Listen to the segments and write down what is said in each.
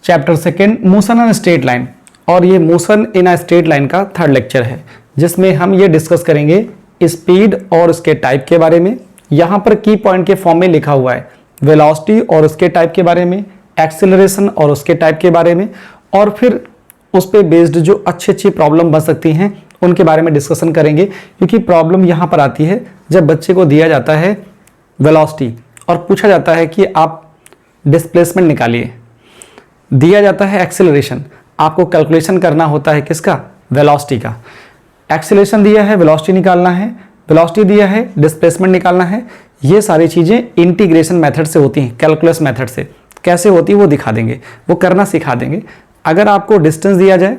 Chapter second motion on straight line, और ये motion in a straight line का third lecture है, जिसमें हम ये डिस्कस करेंगे स्पीड और उसके टाइप के बारे में। यहाँ पर की पॉइंट के फॉर्म में लिखा हुआ है वेलोसिटी और उसके टाइप के बारे में, एक्सेलरेशन और उसके टाइप के बारे में, और फिर उस पर बेस्ड जो अच्छी अच्छी प्रॉब्लम बन सकती हैं उनके बारे में डिस्कशन करेंगे। क्योंकि प्रॉब्लम यहाँ पर आती है जब बच्चे को दिया जाता है वेलोसिटी और पूछा जाता है कि आप डिस्प्लेसमेंट निकालिए, दिया जाता है एक्सेलरेशन, आपको कैलकुलेशन करना होता है किसका, वेलोसिटी का। एक्सेलरेशन दिया है, वेलोसिटी निकालना है, वेलोसिटी दिया है, डिस्प्लेसमेंट निकालना है। ये सारी चीज़ें इंटीग्रेशन मेथड से होती हैं, कैलकुलस मेथड से। कैसे होती है वो दिखा देंगे, वो करना सिखा देंगे। अगर आपको डिस्टेंस दिया जाए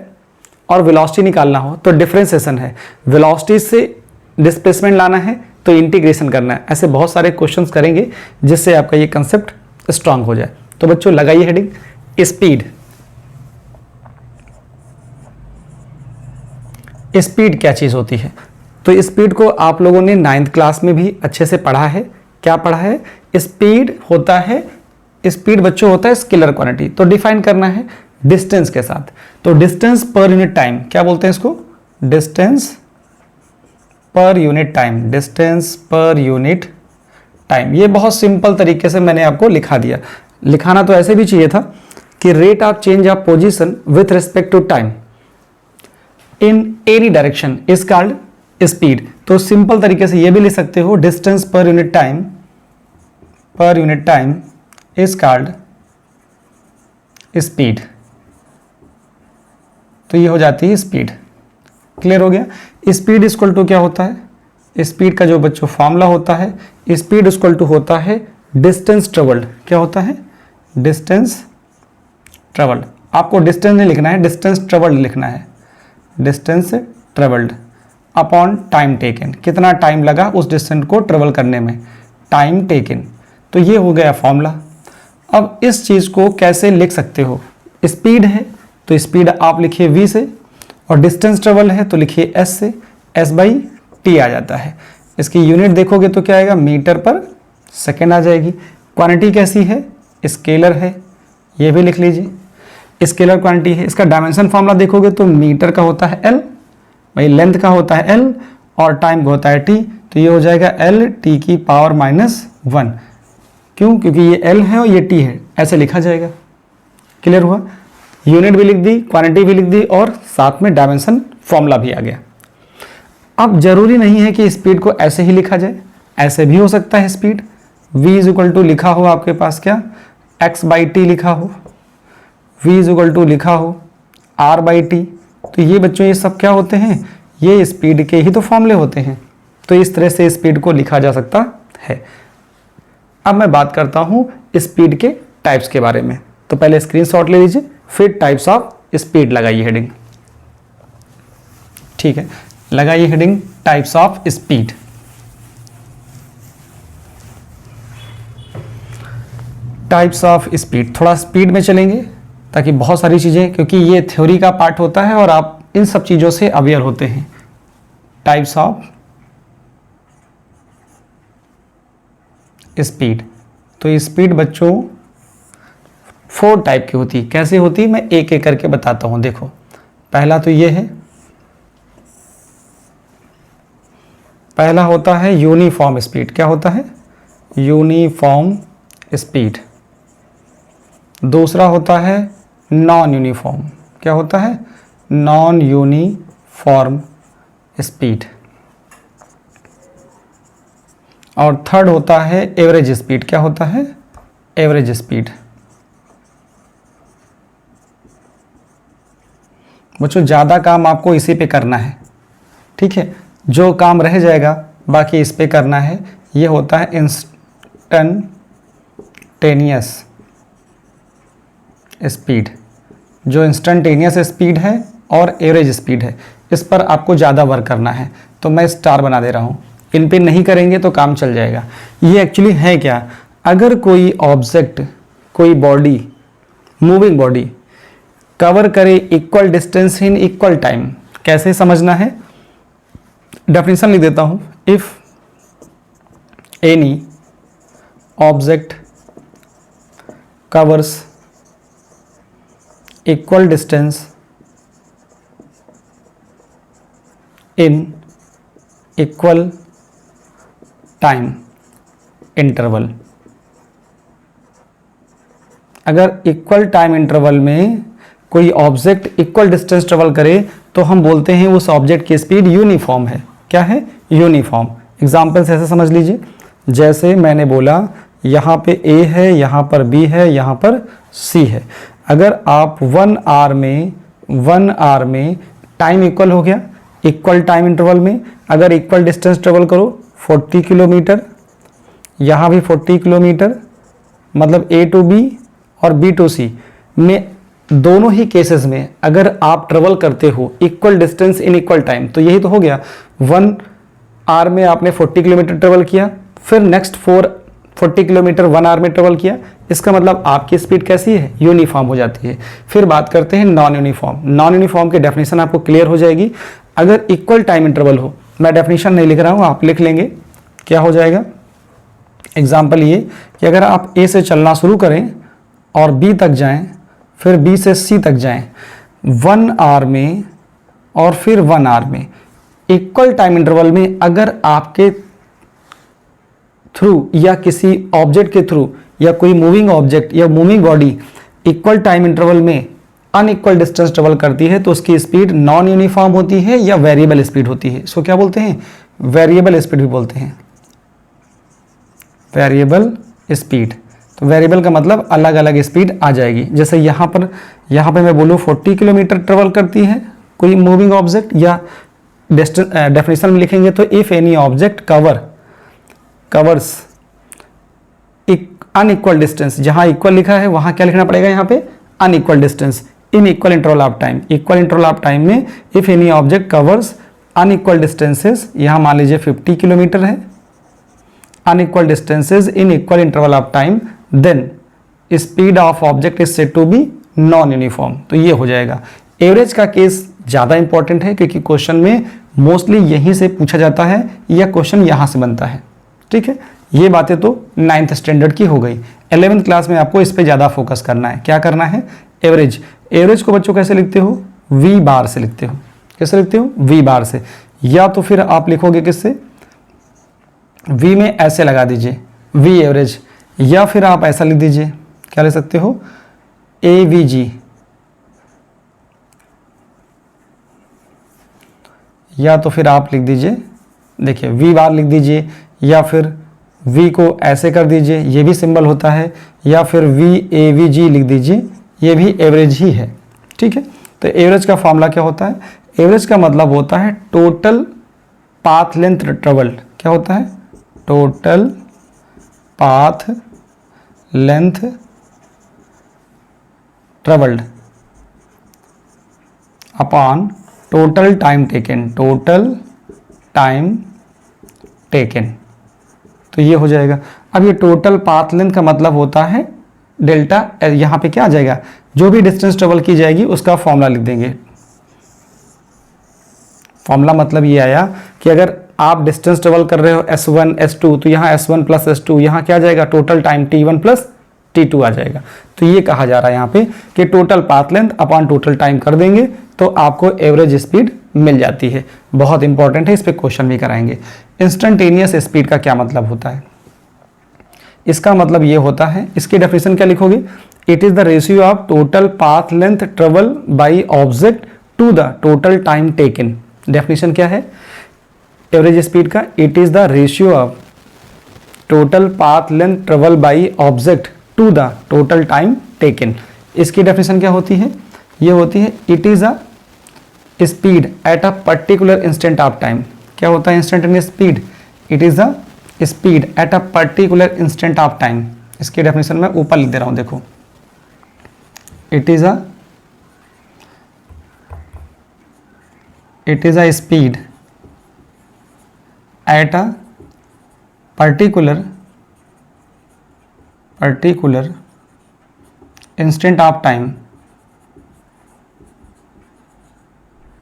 और वेलोसिटी निकालना हो तो डिफरेंशिएशन है, वेलोसिटी से डिस्प्लेसमेंट लाना है तो इंटीग्रेशन करना है। ऐसे बहुत सारे क्वेश्चंस करेंगे जिससे आपका ये कंसेप्ट स्ट्रांग हो जाए। तो बच्चों लगाइए हेडिंग स्पीड। स्पीड क्या चीज़ होती है? तो स्पीड को आप लोगों ने 9th क्लास में भी अच्छे से पढ़ा है। क्या पढ़ा है? स्पीड होता है, स्पीड बच्चों होता है स्केलर क्वांटिटी। तो डिफाइन करना है डिस्टेंस के साथ। तो डिस्टेंस पर यूनिट टाइम, क्या बोलते हैं इसको? Distance per unit time, distance per unit time. ये बहुत सिंपल तरीके से मैंने आपको लिखा दिया। लिखाना तो ऐसे भी चाहिए था कि rate of change of position with respect to time in any direction is called speed. तो सिंपल तरीके से ये भी लिख सकते हो distance per unit time is called speed. तो ये हो जाती है स्पीड। क्लियर हो गया? स्पीड इक्वल टू क्या होता है? स्पीड का जो बच्चों फॉर्मूला होता है, स्पीड इक्वल टू होता है डिस्टेंस ट्रेवल्ड। क्या होता है? Distance travelled. आपको डिस्टेंस नहीं लिखना है, डिस्टेंस ट्रेवल्ड लिखना है। Distance travelled upon time taken, कितना टाइम लगा उस डिस्टेंस को ट्रेवल करने में, टाइम टेकन। तो ये हो गया फॉर्मूला। अब इस चीज़ को कैसे लिख सकते हो? स्पीड है तो स्पीड आप लिखिए v से, और डिस्टेंस ट्रेवल है तो लिखिए s से, s बाई टी आ जाता है। इसकी यूनिट देखोगे तो क्या आएगा? मीटर पर सेकेंड आ जाएगी। क्वांटिटी कैसी है? स्केलर है, ये भी लिख लीजिए, स्केलर क्वांटिटी है। इसका डायमेंशन फॉर्मूला देखोगे तो मीटर का होता है l, भाई लेंथ का होता है l, और टाइम का होता है t। तो ये हो जाएगा l t की पावर -1। क्यों? क्योंकि ये l है और ये t है, ऐसे लिखा जाएगा। क्लियर हुआ? यूनिट भी लिख दी, क्वांटिटी भी लिख दी, और साथ में डायमेंशन फॉर्मूला भी आ गया। अब जरूरी नहीं है कि स्पीड को ऐसे ही लिखा जाए, ऐसे भी हो सकता है। Speed v is equal to लिखा हो आपके पास क्या? x बाई टी लिखा हो, v इज इक्वल टू लिखा हो r बाई टी। तो ये बच्चों ये सब क्या होते हैं? ये स्पीड के ही तो फॉर्मूले होते हैं। तो इस तरह से स्पीड को लिखा जा सकता है। अब मैं बात करता हूं स्पीड के टाइप्स के बारे में। तो पहले स्क्रीनशॉट ले लीजिए, फिर टाइप्स ऑफ स्पीड लगाइए हेडिंग। ठीक है, लगाइए heading types of speed. Types of speed, थोड़ा स्पीड में चलेंगे ताकि बहुत सारी चीजें, क्योंकि ये थ्योरी का पार्ट होता है और आप इन सब चीजों से अवेयर होते हैं। Types of speed. तो स्पीड बच्चों 4 टाइप की होती है। कैसे होती है मैं एक एक करके बताता हूं। देखो, पहला तो ये है, पहला होता है यूनिफॉर्म स्पीड। क्या होता है? Uniform speed. दूसरा होता है नॉन यूनिफॉर्म। क्या होता है? Non uniform speed. और थर्ड होता है एवरेज स्पीड। क्या होता है? Average speed. बच्चों ज़्यादा काम आपको इसी पे करना है, ठीक है? जो काम रह जाएगा बाकी इस पे करना है। ये होता है इंस्टेंटेनियस स्पीड। जो इंस्टेंटेनियस स्पीड है और एवरेज स्पीड है, इस पर आपको ज़्यादा वर्क करना है। तो मैं स्टार बना दे रहा हूँ, इन पे नहीं करेंगे तो काम चल जाएगा। ये एक्चुअली है क्या? अगर कोई ऑब्जेक्ट, कोई बॉडी, मूविंग बॉडी कवर करे equal distance in equal time, कैसे समझना है? डेफिनेशन लिख देता हूं। If any object covers equal distance in equal time interval. अगर इक्वल टाइम इंटरवल में कोई ऑब्जेक्ट इक्वल डिस्टेंस ट्रेवल करे तो हम बोलते हैं उस ऑब्जेक्ट की स्पीड यूनिफॉर्म है। क्या है? यूनिफॉर्म। एग्जाम्पल्स ऐसे समझ लीजिए, जैसे मैंने बोला यहाँ पे A है, यहाँ पर B है, यहाँ पर C है। अगर आप 1 आवर में टाइम इक्वल हो गया, इक्वल टाइम इंटरवल में अगर इक्वल डिस्टेंस ट्रेवल करो 40 किलोमीटर, यहाँ भी 40 किलोमीटर, मतलब A टू B और B टू C में दोनों ही केसेस में अगर आप ट्रेवल करते हो equal distance in equal time, तो यही तो हो गया 1 आवर में आपने 40 किलोमीटर ट्रेवल किया, फिर नेक्स्ट 40 किलोमीटर 1 आवर में ट्रेवल किया। इसका मतलब आपकी स्पीड कैसी है? यूनिफॉर्म हो जाती है। फिर बात करते हैं नॉन यूनिफॉर्म। नॉन यूनिफॉर्म की डेफिनेशन आपको क्लियर हो जाएगी। अगर इक्वल टाइम इंटरवल हो, मैं डेफिनेशन नहीं लिख रहा हूँ, आप लिख लेंगे, क्या हो जाएगा? एग्जाम्पल ये कि अगर आप A से चलना शुरू करें और B तक जाएं, फिर B से C तक जाएं 1 आवर में और फिर 1 आवर में, इक्वल टाइम इंटरवल में अगर आपके थ्रू या किसी ऑब्जेक्ट के थ्रू या कोई मूविंग ऑब्जेक्ट या moving body equal time interval में अनइक्वल डिस्टेंस ट्रेवल करती है तो उसकी स्पीड नॉन यूनिफॉर्म होती है या वेरिएबल स्पीड होती है। इसको क्या बोलते हैं? वेरिएबल स्पीड भी बोलते हैं, वेरिएबल स्पीड। तो वेरिएबल का मतलब अलग अलग स्पीड आ जाएगी। जैसे यहाँ पर मैं बोलूँ 40 किलोमीटर ट्रेवल करती है कोई मूविंग ऑब्जेक्ट, या डेफिनेशन में लिखेंगे तो if any object covers unequal distance, जहाँ इक्वल लिखा है वहाँ क्या लिखना पड़ेगा? यहाँ पे unequal distance in equal interval of time. Equal interval of time में if any object covers unequal distances, यहाँ मान लीजिए 50 किलोमीटर है, unequal distances in equal interval of time, then speed of object is said to be non uniform. तो ये हो जाएगा। Average का केस ज़्यादा इंपॉर्टेंट है क्योंकि क्वेश्चन में मोस्टली यहीं से पूछा जाता है या क्वेश्चन यहाँ से बनता है। ठीक है, ये बातें तो 9th स्टैंडर्ड की हो गई। 11th क्लास में आपको इस पे ज़्यादा फोकस करना है। क्या करना है? एवरेज। एवरेज को बच्चों कैसे लिखते हो? V बार से लिखते हो। कैसे लिखते हो? V बार से। या तो फिर आप लिखोगे किससे? V में ऐसे लगा दीजिए V एवरेज, या फिर आप ऐसा लिख दीजिए, क्या लिख सकते हो? AVG, या तो फिर आप लिख दीजिए, देखिए V बार लिख दीजिए, या फिर V को ऐसे कर दीजिए, ये भी सिंबल होता है, या फिर VAVG लिख दीजिए, ये भी एवरेज ही है। ठीक है, तो एवरेज का फॉर्मूला क्या होता है? एवरेज का मतलब होता है टोटल पाथ लेंथ ट्रेवल्ड। क्या होता है? Total path length travelled upon total time taken. Total time taken, तो ये हो जाएगा। अब ये टोटल पाथ लेंथ का मतलब होता है डेल्टा। यहाँ पे क्या आ जाएगा? जो भी डिस्टेंस ट्रेवल की जाएगी उसका फॉर्मूला लिख देंगे। फॉर्मूला मतलब ये आया कि अगर आप डिस्टेंस ट्रेवल कर रहे हो S1 S2, तो यहाँ S1 प्लस S2, यहाँ क्या आ जाएगा? Total time T1 plus T2 आ जाएगा। तो ये कहा जा रहा है यहाँ पे कि total path length upon total time कर देंगे तो आपको एवरेज स्पीड मिल जाती है। बहुत इंपॉर्टेंट है, इस पे क्वेश्चन भी कराएंगे। इंस्टेंटेनियस स्पीड का क्या मतलब होता है? इसका मतलब ये होता है, इसकी डेफिनेशन क्या लिखोगे? It is the ratio of total path length travel by object to the total time taken. Definition क्या है एवरेज स्पीड का? It is the ratio of total path length travel by object to the total time taken. इसकी definition क्या होती है? ये होती है it is a speed at a particular instant of time. क्या होता है instantaneous speed? It is a speed at a particular instant of time. इसकी डेफिनेशन मैं ऊपर लिख दे रहा हूं, देखो। It is a speed at a particular instant of time.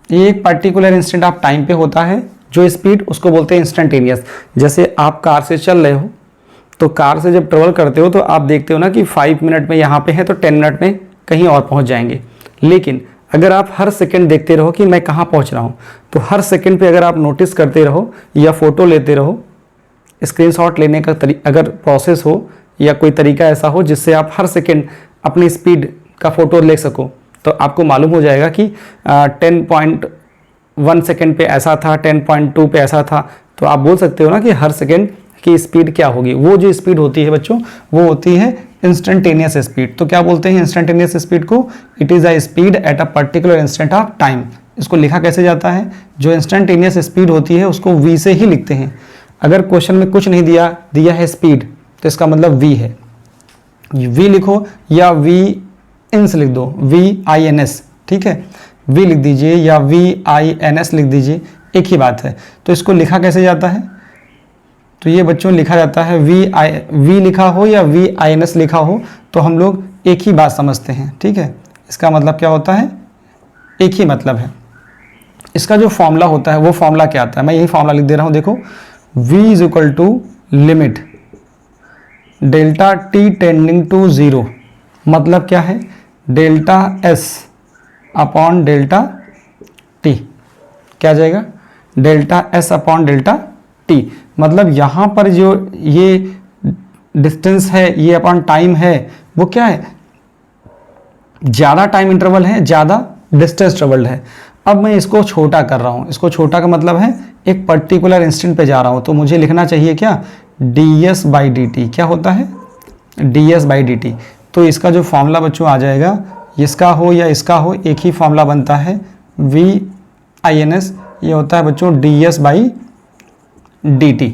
ये एक पर्टिकुलर इंस्टेंट ऑफ टाइम पे होता है जो स्पीड, उसको बोलते हैं इंस्टेंटेनियस। जैसे आप कार से चल रहे हो तो कार से जब ट्रेवल करते हो तो आप देखते हो ना कि 5 मिनट में यहाँ पे है तो 10 मिनट में कहीं और पहुँच जाएंगे। लेकिन अगर आप हर सेकंड देखते रहो कि मैं कहाँ पहुँच रहा हूँ, तो हर सेकंड पे अगर आप नोटिस करते रहो या फ़ोटो लेते रहो, स्क्रीनशॉट लेने का अगर प्रोसेस हो या कोई तरीका ऐसा हो जिससे आप हर सेकंड अपनी स्पीड का फ़ोटो ले सको, तो आपको मालूम हो जाएगा कि 10.1 सेकंड पे ऐसा था, 10.2 पे ऐसा था। तो आप बोल सकते हो ना कि हर सेकंड की स्पीड क्या होगी। वो जो स्पीड होती है बच्चों, वो होती है इंस्टेंटेनियस स्पीड। तो क्या बोलते हैं इंस्टेंटेनियस स्पीड को? It is a speed at a particular instant of time. इसको लिखा कैसे जाता है? जो इंस्टेंटेनियस स्पीड होती है उसको v से ही लिखते हैं। अगर क्वेश्चन में कुछ नहीं दिया है स्पीड, तो इसका मतलब v है, v लिखो या v इंस लिख दो, VINS, ठीक है, v लिख दीजिए या VINS लिख दीजिए, एक ही बात है। तो इसको लिखा कैसे जाता है? तो ये बच्चों लिखा जाता है v लिखा हो या VINS लिखा हो तो हम लोग एक ही बात समझते हैं, ठीक है। इसका मतलब क्या होता है? एक ही मतलब है। इसका जो फॉर्मूला होता है वो फॉर्मूला क्या आता है? मैं यही फॉर्मूला लिख दे रहा हूँ, देखो, v is equal to limit delta t tending to 0, मतलब क्या है? Delta s upon delta t, क्या आ जाएगा? Delta s upon delta t। मतलब यहाँ पर जो ये डिस्टेंस है, ये अपॉन टाइम है, वो क्या है? ज़्यादा टाइम इंटरवल है, ज़्यादा डिस्टेंस ट्रेवल्ड है। अब मैं इसको छोटा कर रहा हूँ। इसको छोटा का मतलब है एक पर्टिकुलर इंस्टेंट पे जा रहा हूँ, तो मुझे लिखना चाहिए क्या? ds/dt। क्या होता है? ds/dt। तो इसका जो फॉर्मूला बच्चों आ जाएगा, इसका हो या इसका हो, एक ही फॉर्मूला बनता है, VINS। ये होता है बच्चों ds/dt।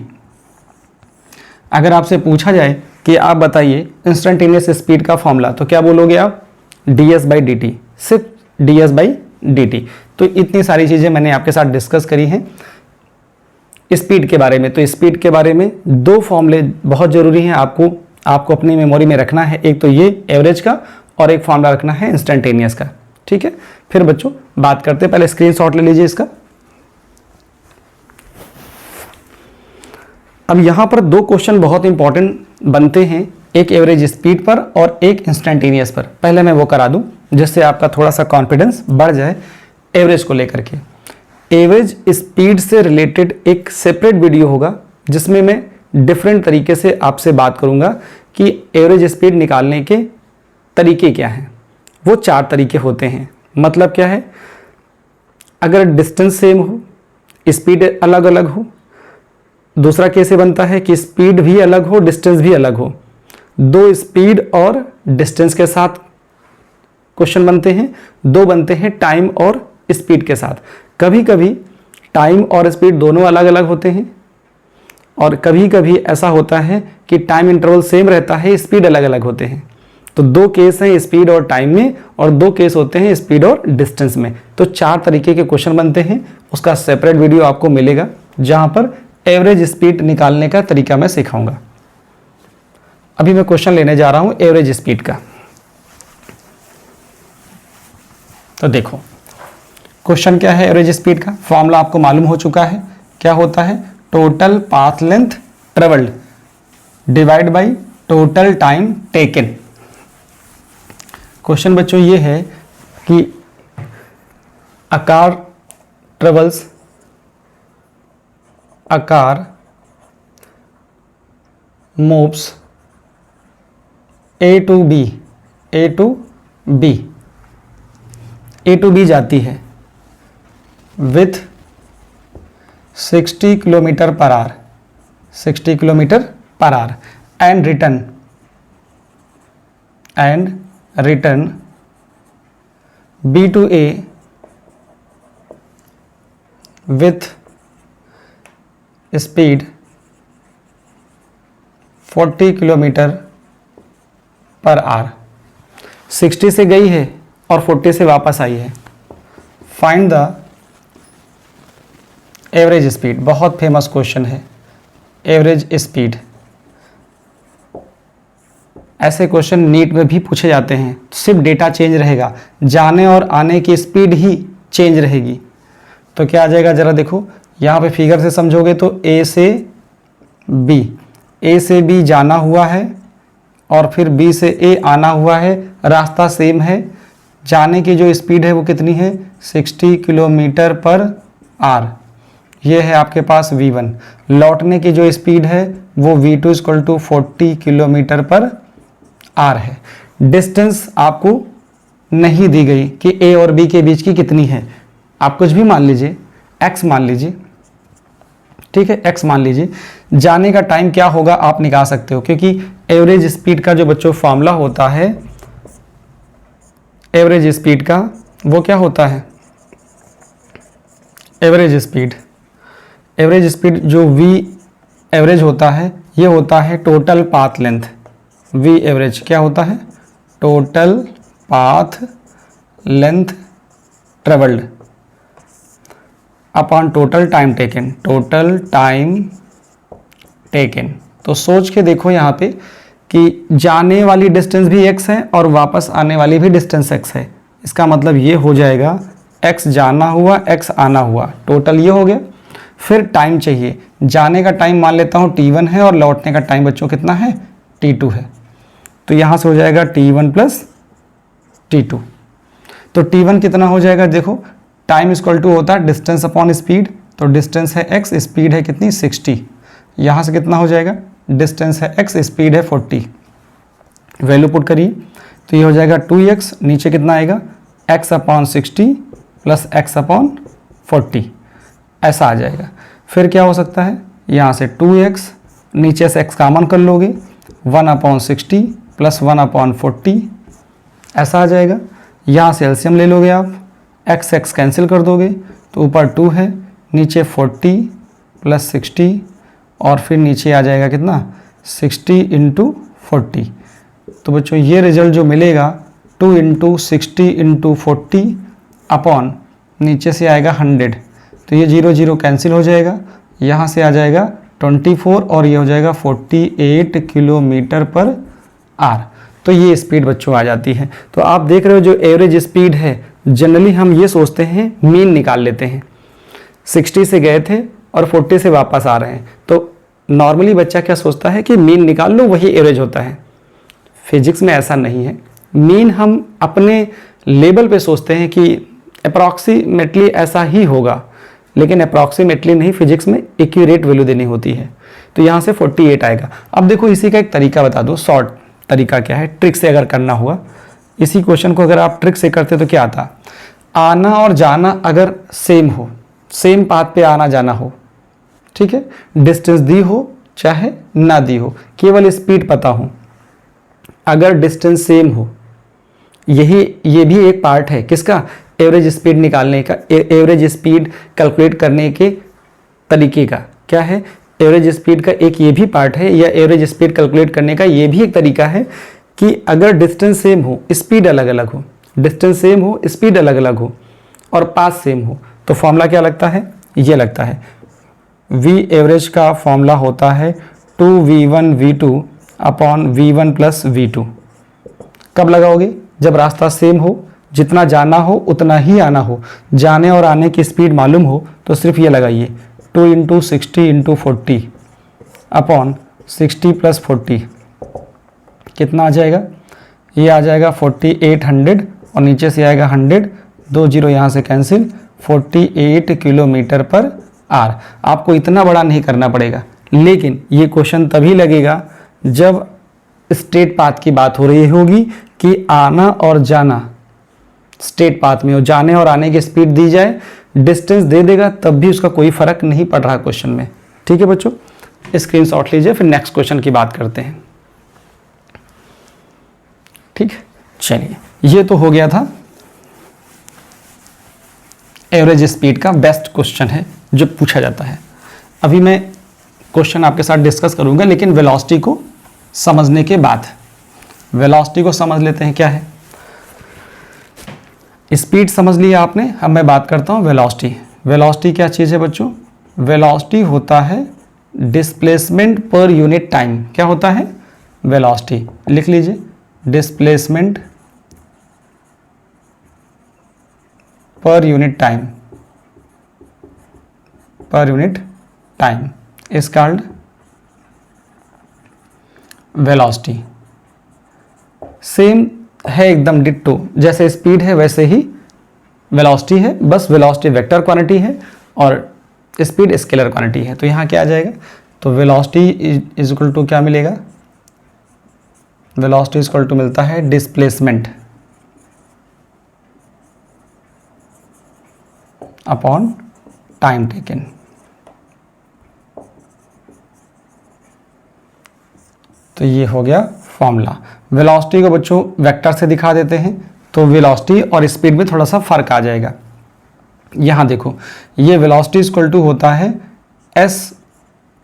अगर आपसे पूछा जाए कि आप बताइए इंस्टेंटेनियस स्पीड का फॉर्मूला, तो क्या बोलोगे आप? ds/dt, सिर्फ ds/dt। तो इतनी सारी चीज़ें मैंने आपके साथ डिस्कस करी हैं स्पीड के बारे में। तो स्पीड के बारे में दो फॉर्मूले बहुत ज़रूरी हैं, आपको अपनी मेमोरी में रखना है। एक तो ये एवरेज का और एक फॉर्मूला रखना है इंस्टेंटेनियस का, ठीक है। फिर बच्चों बात करते हैं, पहले स्क्रीनशॉट ले लीजिए इसका। अब यहाँ पर दो क्वेश्चन बहुत इंपॉर्टेंट बनते हैं, एक एवरेज स्पीड पर और एक इंस्टेंटेनियस पर। पहले मैं वो करा दूं जिससे आपका थोड़ा सा कॉन्फिडेंस बढ़ जाए एवरेज को लेकर के। एवरेज स्पीड से रिलेटेड एक सेपरेट वीडियो होगा जिसमें मैं डिफरेंट तरीके से आपसे बात करूंगा कि एवरेज स्पीड निकालने के तरीके क्या हैं। वो 4 तरीके होते हैं। मतलब क्या है? अगर डिस्टेंस सेम हो, स्पीड अलग अलग हो। दूसरा कैसे बनता है कि स्पीड भी अलग हो, डिस्टेंस भी अलग हो। दो स्पीड और डिस्टेंस के साथ क्वेश्चन बनते हैं, दो बनते हैं टाइम और स्पीड के साथ। कभी कभी टाइम और स्पीड दोनों अलग अलग होते हैं और कभी कभी ऐसा होता है कि टाइम इंटरवल सेम रहता है, स्पीड अलग अलग होते हैं। तो दो केस हैं स्पीड और टाइम में, और दो केस होते हैं स्पीड और डिस्टेंस में। तो 4 तरीके के क्वेश्चन बनते हैं। उसका सेपरेट वीडियो आपको मिलेगा जहां पर एवरेज स्पीड निकालने का तरीका मैं सिखाऊंगा। अभी मैं क्वेश्चन लेने जा रहा हूं एवरेज स्पीड का। तो देखो क्वेश्चन क्या है एवरेज स्पीड का। फॉर्मूला आपको मालूम हो चुका है, क्या होता है? Total path length travelled divide by total time taken. Question बच्चों ये है कि a car moves A to B जाती है with 60 kilometre per hour and return B to A with speed 40 kilometre per hour. 60 से गई है और 40 से वापस आई है। Find the average speed. बहुत फेमस क्वेश्चन है एवरेज स्पीड। ऐसे क्वेश्चन नीट में भी पूछे जाते हैं। सिर्फ डेटा चेंज रहेगा, जाने और आने की स्पीड ही चेंज रहेगी। तो क्या आ जाएगा जरा देखो, यहाँ पे फिगर से समझोगे तो ए से बी जाना हुआ है और फिर बी से ए आना हुआ है, रास्ता सेम है। जाने की जो स्पीड है वो कितनी है 60 किलोमीटर पर आर, ये है आपके पास v1। लौटने की जो स्पीड है वो v2 इक्वल टू 40 किलोमीटर पर आर है। डिस्टेंस आपको नहीं दी गई कि a और b के बीच की कितनी है, आप कुछ भी मान लीजिए, x मान लीजिए, ठीक है, x मान लीजिए। जाने का टाइम क्या होगा आप निकाल सकते हो, क्योंकि एवरेज स्पीड का जो बच्चों फॉर्मूला होता है, एवरेज स्पीड का वो क्या होता है, एवरेज स्पीड जो v एवरेज होता है ये होता है total path length. v average क्या होता है, total path length travelled upon total time taken. तो सोच के देखो यहाँ पे कि जाने वाली डिस्टेंस भी x है और वापस आने वाली भी डिस्टेंस x है। इसका मतलब ये हो जाएगा x जाना हुआ x आना हुआ, टोटल ये हो गया। फिर टाइम चाहिए, जाने का टाइम मान लेता हूँ t1 है और लौटने का टाइम बच्चों कितना है t2 है। तो यहाँ से हो जाएगा t1 प्लस t2। तो t1 कितना हो जाएगा, देखो टाइम इक्वल टू होता है डिस्टेंस अपॉन स्पीड, तो डिस्टेंस है x, स्पीड है कितनी 60। यहाँ से कितना हो जाएगा, डिस्टेंस है x, स्पीड है 40, वैल्यू पुट करिए तो ये हो जाएगा 2x, नीचे कितना आएगा x upon 60 plus x upon 40, ऐसा आ जाएगा। फिर क्या हो सकता है, यहाँ से 2x, नीचे से x कॉमन कर लोगे, 1 अपॉन 60 प्लस 1 अपॉन 40, ऐसा आ जाएगा। यहाँ से एलसीएम ले लोगे आप, x कैंसिल कर दोगे तो ऊपर 2 है, नीचे 40 प्लस 60 और फिर नीचे आ जाएगा कितना 60 इंटू 40। तो बच्चों ये रिजल्ट जो मिलेगा 2 इंटू 60 इंटू 40 अपॉन नीचे से आएगा 100, तो ये 0 0 कैंसिल हो जाएगा, यहाँ से आ जाएगा 24 और ये हो जाएगा 48 किलोमीटर पर आर। तो ये स्पीड बच्चों आ जाती है। तो आप देख रहे हो जो एवरेज स्पीड है, जनरली हम ये सोचते हैं मीन निकाल लेते हैं, 60 से गए थे और 40 से वापस आ रहे हैं, तो नॉर्मली बच्चा क्या सोचता है कि मीन निकाल लो वही एवरेज होता है। फिजिक्स में ऐसा नहीं है, मीन हम अपने लेवल पे सोचते हैं कि अप्रॉक्सीमेटली ऐसा ही होगा, लेकिन अप्रॉक्सीमेटली नहीं, फिजिक्स में एक्यूरेट वैल्यू देनी होती है। तो यहाँ से 48 आएगा। अब देखो इसी का एक तरीका बता दो, शॉर्ट तरीका क्या है, ट्रिक से अगर करना हुआ, इसी क्वेश्चन को अगर आप ट्रिक से करते तो क्या आता, आना और जाना अगर सेम हो, सेम पाथ पे आना जाना हो, ठीक है, डिस्टेंस दी हो चाहे ना दी हो, केवल स्पीड पता हो, अगर डिस्टेंस सेम हो, ये भी एक पार्ट है किसका, एवरेज स्पीड निकालने का, एवरेज स्पीड कैलकुलेट करने के तरीके का। क्या है, एवरेज स्पीड का एक ये भी पार्ट है, या एवरेज स्पीड कैलकुलेट करने का ये भी एक तरीका है कि अगर डिस्टेंस सेम हो, स्पीड अलग अलग हो, डिस्टेंस सेम हो, स्पीड अलग अलग हो और पाथ सेम हो, तो फॉर्मूला क्या लगता है, ये लगता है v एवरेज का फॉर्मूला होता है 2v1 v2 upon v1 plus v2। कब लगाओगे, जब रास्ता सेम हो, जितना जाना हो उतना ही आना हो, जाने और आने की स्पीड मालूम हो, तो सिर्फ ये लगाइए 2 इंटू 60 इंटू 40 अपॉन 60 प्लस 40, कितना आ जाएगा, ये आ जाएगा 4800 और नीचे से आएगा 100, 2 0 यहाँ से कैंसिल, 48 किलोमीटर पर आर। आपको इतना बड़ा नहीं करना पड़ेगा, लेकिन ये क्वेश्चन तभी लगेगा जब स्ट्रेट पाथ की बात हो रही होगी कि आना और जाना स्ट्रेट पाथ में हो, जाने और आने की स्पीड दी जाए, डिस्टेंस दे देगा, तब भी उसका कोई फर्क नहीं पड़ रहा क्वेश्चन में। ठीक है बच्चों, स्क्रीनशॉट लीजिए, फिर नेक्स्ट क्वेश्चन की बात करते हैं। ठीक है, चलिए, ये तो हो गया था एवरेज स्पीड का बेस्ट क्वेश्चन है जो पूछा जाता है। अभी मैं क्वेश्चन आपके साथ डिस्कस करूंगा, लेकिन वेलोसिटी को समझने के बाद। वेलोसिटी को समझ लेते हैं क्या है। स्पीड समझ लिया आपने, अब मैं बात करता हूं वेलोसिटी। वेलोसिटी क्या चीज़ है बच्चों, वेलोसिटी होता है डिस्प्लेसमेंट पर यूनिट टाइम। क्या होता है, वेलोसिटी लिख लीजिए, डिस्प्लेसमेंट पर यूनिट टाइम, पर unit time is called velocity. Same है एकदम डिट्टो, जैसे स्पीड है वैसे ही वेलोसिटी है, बस वेलोसिटी वेक्टर क्वांटिटी है और स्पीड स्केलर क्वांटिटी है। तो यहाँ क्या आ जाएगा, तो वेलोसिटी इज इक्वल टू क्या मिलेगा, वेलोसिटी इज इक्वल टू मिलता है डिस्प्लेसमेंट अपॉन टाइम टेकन। तो ये हो गया फॉर्मूला। वेलोसिटी को बच्चों वेक्टर से दिखा देते हैं तो वेलोसिटी और स्पीड में थोड़ा सा फर्क आ जाएगा। यहाँ देखो, ये वेलोसिटी इक्वल टू होता है एस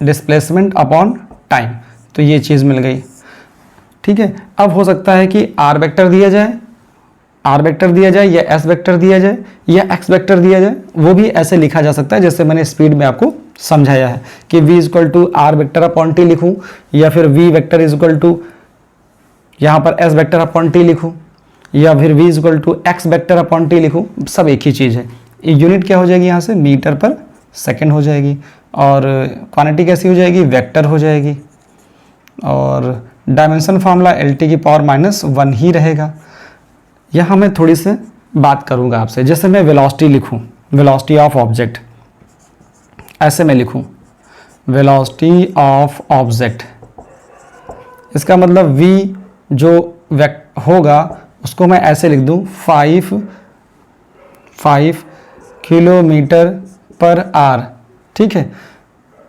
डिस्प्लेसमेंट अपॉन टाइम, तो ये चीज़ मिल गई। ठीक है, अब हो सकता है कि आर वेक्टर दिया जाए, आर वेक्टर दिया जाए या एस वेक्टर दिया जाए या एक्स वेक्टर दिया जाए, वो भी ऐसे लिखा जा सकता है जैसे मैंने स्पीड में आपको समझाया है कि v equal to R vector upon T लिखूँ, या फिर v vector is equal to यहाँ पर s वेक्टर अपॉन टी लिखूँ, या फिर v equal to X vector upon T लिखूँ, सब एक ही चीज़ है। यूनिट क्या हो जाएगी यहाँ से, मीटर पर सेकेंड हो जाएगी, और क्वांटिटी कैसी हो जाएगी, वेक्टर हो जाएगी, और डायमेंशन फार्मूला LT की पावर -1 ही रहेगा। यहाँ मैं थोड़ी सी बात करूँगा आपसे, जैसे मैं वेलोसिटी लिखूँ, वेलोसिटी ऑफ ऑब्जेक्ट, ऐसे मैं लिखूँ वेलोसिटी ऑफ ऑब्जेक्ट, इसका मतलब v जो होगा उसको मैं ऐसे लिख दूँ 5 किलोमीटर पर आवर, ठीक है,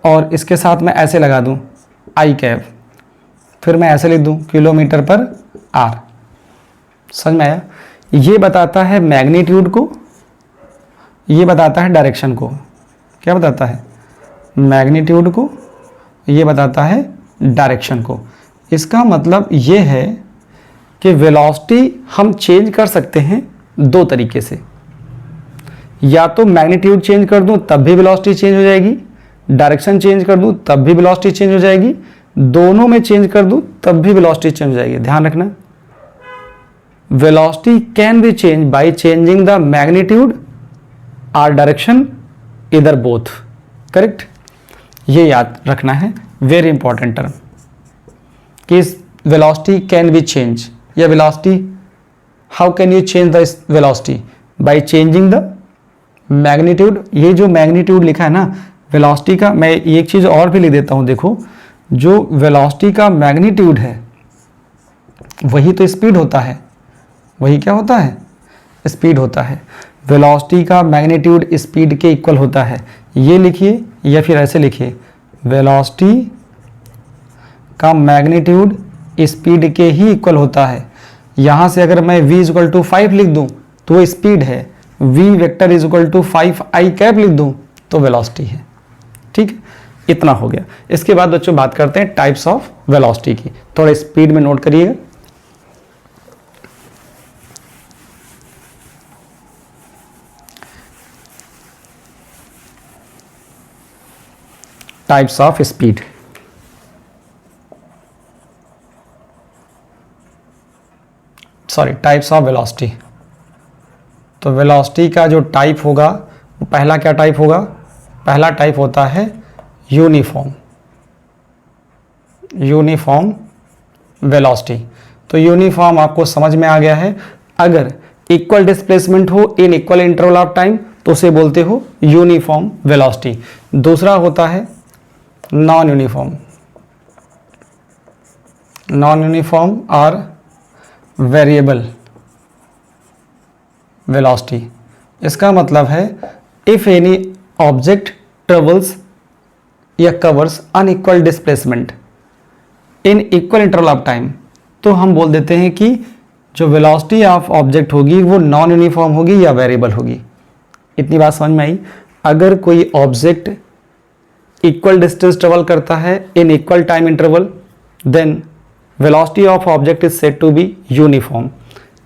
और इसके साथ मैं ऐसे लगा दूँ आई कैप, फिर मैं ऐसे लिख दूँ किलोमीटर पर आवर। समझ में आया? ये बताता है मैग्नीट्यूड को, ये बताता है डायरेक्शन को। क्या बताता है? मैग्नीट्यूड को, ये बताता है डायरेक्शन को। इसका मतलब ये है कि वेलोसिटी हम चेंज कर सकते हैं दो तरीके से, या तो मैग्नीट्यूड चेंज कर दूं तब भी वेलोसिटी चेंज हो जाएगी, डायरेक्शन चेंज कर दूं तब भी वेलोसिटी चेंज हो जाएगी, दोनों में चेंज कर दूं तब भी वेलोसिटी चेंज हो जाएगी। ध्यान रखना, velocity can be change by changing the magnitude और डायरेक्शन, इधर बोथ। करेक्ट, ये याद रखना है, वेरी इंपॉर्टेंट टर्म, कि वेलोसिटी कैन बी चेंज, या velocity how can you change the velocity, by changing the magnitude. ये जो मैग्नीट्यूड लिखा है ना वेलोसिटी का, मैं एक चीज़ और भी लिख देता हूँ, देखो जो वेलोसिटी का मैग्नीट्यूड है वही तो स्पीड होता है, वही क्या होता है, स्पीड होता है। वेलोसिटी का मैग्नीट्यूड स्पीड के इक्वल होता है, ये लिखिए या फिर ऐसे लिखिए, वेलोसिटी का मैग्नीट्यूड स्पीड के ही इक्वल होता है। यहाँ से अगर मैं v इक्वल टू 5 लिख दूँ तो वो स्पीड है, v vector is equal to 5 I cap लिख दूँ तो वेलोसिटी है। ठीक, इतना हो गया। इसके बाद बच्चों बात करते हैं टाइप्स ऑफ वेलोसिटी की, थोड़ा स्पीड में नोट करिएगा। Types of speed, sorry types of velocity. तो वेलोसिटी का जो टाइप होगा वो पहला क्या टाइप होगा, पहला टाइप होता है यूनिफॉर्म, यूनिफॉर्म वेलोसिटी। तो यूनिफॉर्म आपको समझ में आ गया है, अगर इक्वल डिस्प्लेसमेंट हो इन इक्वल इंटरवल ऑफ टाइम तो उसे बोलते हो यूनिफॉर्म वेलोसिटी। दूसरा होता है नॉन यूनिफॉर्म, नॉन यूनिफॉर्म और वेरिएबल वेलोसिटी। इसका मतलब है इफ एनी ऑब्जेक्ट ट्रेवल्स या covers unequal displacement in equal interval of time, तो हम बोल देते हैं कि जो वेलोसिटी ऑफ ऑब्जेक्ट होगी वो नॉन यूनिफॉर्म होगी या वेरिएबल होगी। इतनी बात समझ में आई? अगर कोई ऑब्जेक्ट इक्वल डिस्टेंस ट्रेवल करता है in equal time interval, then velocity of object is said to be uniform.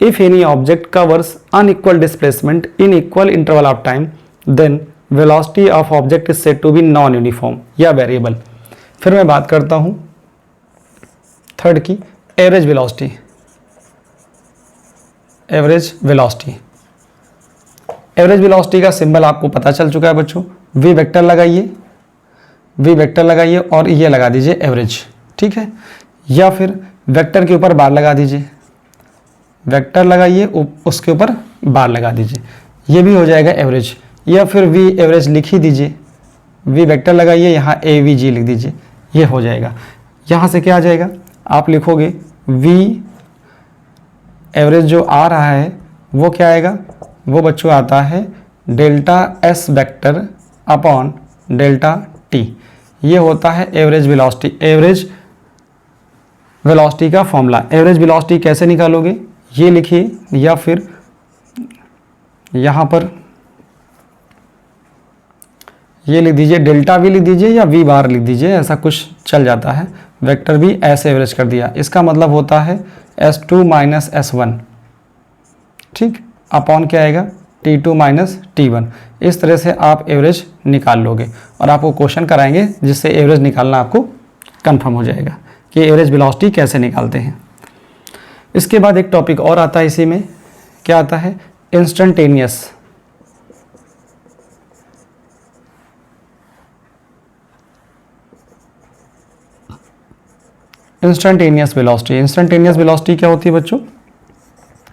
If any object covers unequal displacement in equal interval of time, then velocity of object is said to be non-uniform या variable. फिर मैं बात करता हूँ third की, average velocity. Average velocity, average velocity का symbol आपको पता चल चुका है बच्चों, v वेक्टर लगाइए, v वेक्टर लगाइए और ये लगा दीजिए एवरेज। ठीक है, या फिर वेक्टर के ऊपर बार लगा दीजिए, वेक्टर लगाइए, उसके ऊपर बार लगा दीजिए, ये भी हो जाएगा एवरेज। या फिर वी एवरेज लिख ही दीजिए, वी वेक्टर लगाइए, यहाँ ए वी जी लिख दीजिए, ये हो जाएगा। यहाँ से क्या आ जाएगा, आप लिखोगे वी एवरेज जो आ रहा है वो क्या आएगा, वो बच्चों आता है delta S vector upon delta T. ये होता है एवरेज वेलोसिटी। एवरेज वेलोसिटी का फॉर्मूला। एवरेज वेलोसिटी कैसे निकालोगे, ये लिखिए, या फिर यहाँ पर ये लिख दीजिए, डेल्टा भी लिख दीजिए या वी बार लिख दीजिए, ऐसा कुछ चल जाता है। वेक्टर भी ऐसे एवरेज कर दिया, इसका मतलब होता है S2 माइनस S1, ठीक, अपॉन क्या आएगा T2 माइनस T1। इस तरह से आप एवरेज निकाल लोगे और आपको क्वेश्चन कराएंगे जिससे एवरेज निकालना आपको कंफर्म हो जाएगा कि एवरेज वेलोसिटी कैसे निकालते हैं। इसके बाद एक टॉपिक और आता है इसी में, क्या आता है, instantaneous. Instantaneous velocity. Instantaneous velocity क्या होती है बच्चों,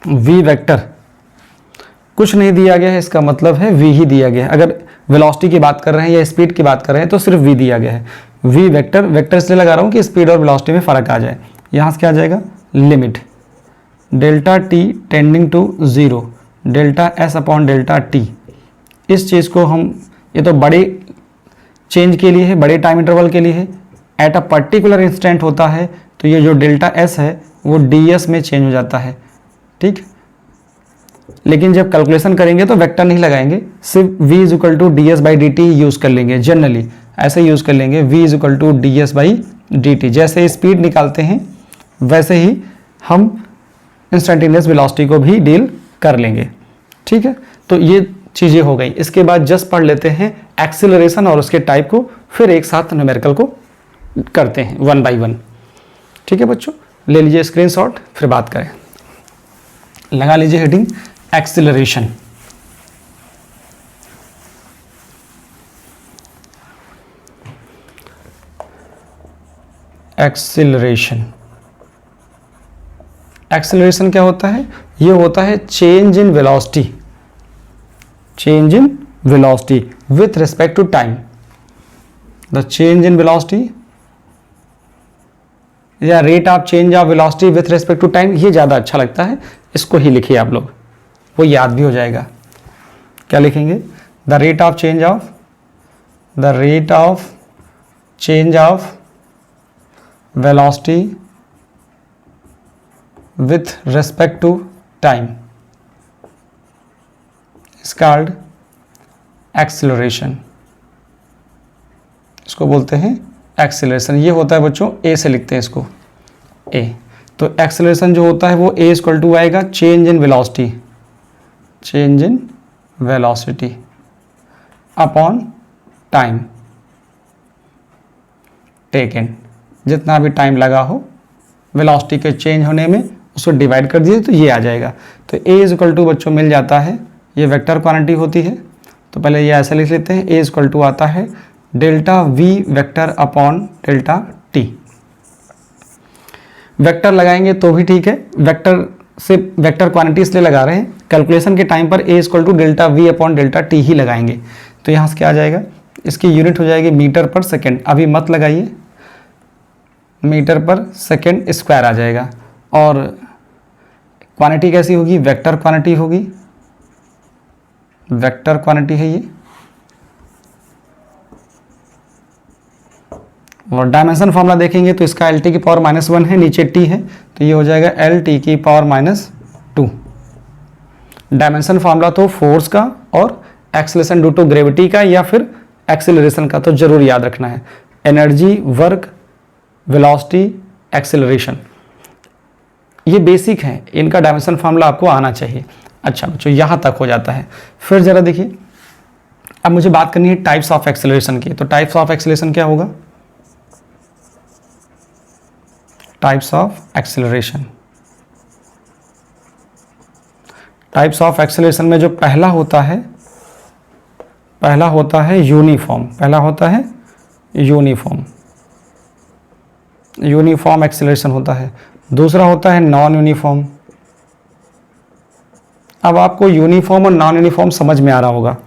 वी वेक्टर कुछ नहीं दिया गया है, इसका मतलब है वी ही दिया गया है। अगर वेलोसिटी की बात कर रहे हैं या स्पीड की बात कर रहे हैं तो सिर्फ वी दिया गया है। वी वेक्टर, वेक्टर इसलिए लगा रहा हूँ कि स्पीड और वेलोसिटी में फ़र्क आ जाए। यहाँ से क्या आ जाएगा, limit delta T tending to 0 delta S upon delta T. इस चीज़ को हम, ये तो बड़े चेंज के लिए है, बड़े टाइम इंटरवल के लिए है। एट अ पर्टिकुलर इंस्टेंट होता है तो ये जो डेल्टा एस है वो डी एस में चेंज हो जाता है, ठीक। लेकिन जब कैलकुलेशन करेंगे तो वेक्टर नहीं लगाएंगे, सिर्फ v is equal to D S by D T use कर लेंगे। जनरली ऐसे यूज़ कर लेंगे, v is equal to D S by D T. जैसे स्पीड निकालते हैं वैसे ही हम इंस्टेंटेनियस वेलोसिटी को भी डील कर लेंगे, ठीक है। तो ये चीज़ें हो गई। इसके बाद जस्ट पढ़ लेते हैं एक्सीलरेशन और उसके टाइप को, फिर एक साथ न्यूमेरिकल को करते हैं 1 बाई 1, ठीक है बच्चों। ले लीजिए स्क्रीनशॉट, फिर बात करें। लगा लीजिए हेडिंग एक्सीलरेशन। एक्सीलरेशन, एक्सीलरेशन क्या होता है, ये होता है change in velocity, change in velocity with respect to time. The change in velocity या rate of change of velocity with respect to time, ये ज़्यादा अच्छा लगता है, इसको ही लिखिए आप लोग, वो याद भी हो जाएगा। क्या लिखेंगे, the rate of change of, the rate of change of velocity with respect to time is called acceleration. इसको बोलते हैं एक्सीलरेशन। ये होता है बच्चों, ए से लिखते हैं इसको, ए। तो एक्सीलरेशन जो होता है वो ए इक्वल टू आएगा change in velocity, change in velocity upon time taken. जितना भी टाइम लगा हो वेलोसिटी के चेंज होने में, उसको डिवाइड कर दीजिए तो ये आ जाएगा। तो ए इज इक्वल टू बच्चों मिल जाता है, ये वेक्टर क्वांटिटी होती है, तो पहले ये ऐसे लिख लेते हैं, ए इज इक्वल टू आता है delta V vector upon delta T. Vector लगाएंगे तो भी ठीक है, वेक्टर से वेक्टर क्वांटिटी इसलिए लगा रहे हैं, कैलकुलेशन के टाइम पर A equal to delta V upon delta T ही लगाएंगे। तो यहाँ से क्या आ जाएगा, इसकी यूनिट हो जाएगी मीटर पर सेकेंड। अभी मत लगाइए, मीटर पर सेकेंड स्क्वायर आ जाएगा। और क्वांटिटी कैसी होगी, वेक्टर क्वांटिटी होगी, वेक्टर क्वांटिटी है ये। और डायमेंशन फॉर्मूला देखेंगे तो इसका एल टी की पावर -1 है, नीचे टी है, तो ये हो जाएगा एल टी की पावर -2। डायमेंशन फॉर्मूला तो फोर्स का और एक्सेलरेशन ड्यू टू ग्रेविटी का या फिर एक्सेलरेशन का तो जरूर याद रखना है। एनर्जी, वर्क, वेलोसिटी, एक्सेलरेशन, ये बेसिक है, इनका डायमेंशन फॉर्मूला आपको आना चाहिए। अच्छा बच्चों, यहाँ तक हो जाता है। फिर जरा देखिए, अब मुझे बात करनी है टाइप्स ऑफ एक्सेलरेशन की। तो टाइप्स ऑफ एक्सेलरेशन क्या होगा, types of acceleration. Types of acceleration में जो पहला होता है यूनिफॉर्म, पहला होता है यूनिफॉर्म, यूनिफॉर्म एक्सेलरेशन होता है। दूसरा होता है नॉन यूनिफॉर्म, अब आपको यूनिफॉर्म और नॉन यूनिफॉर्म समझ में आ रहा होगा।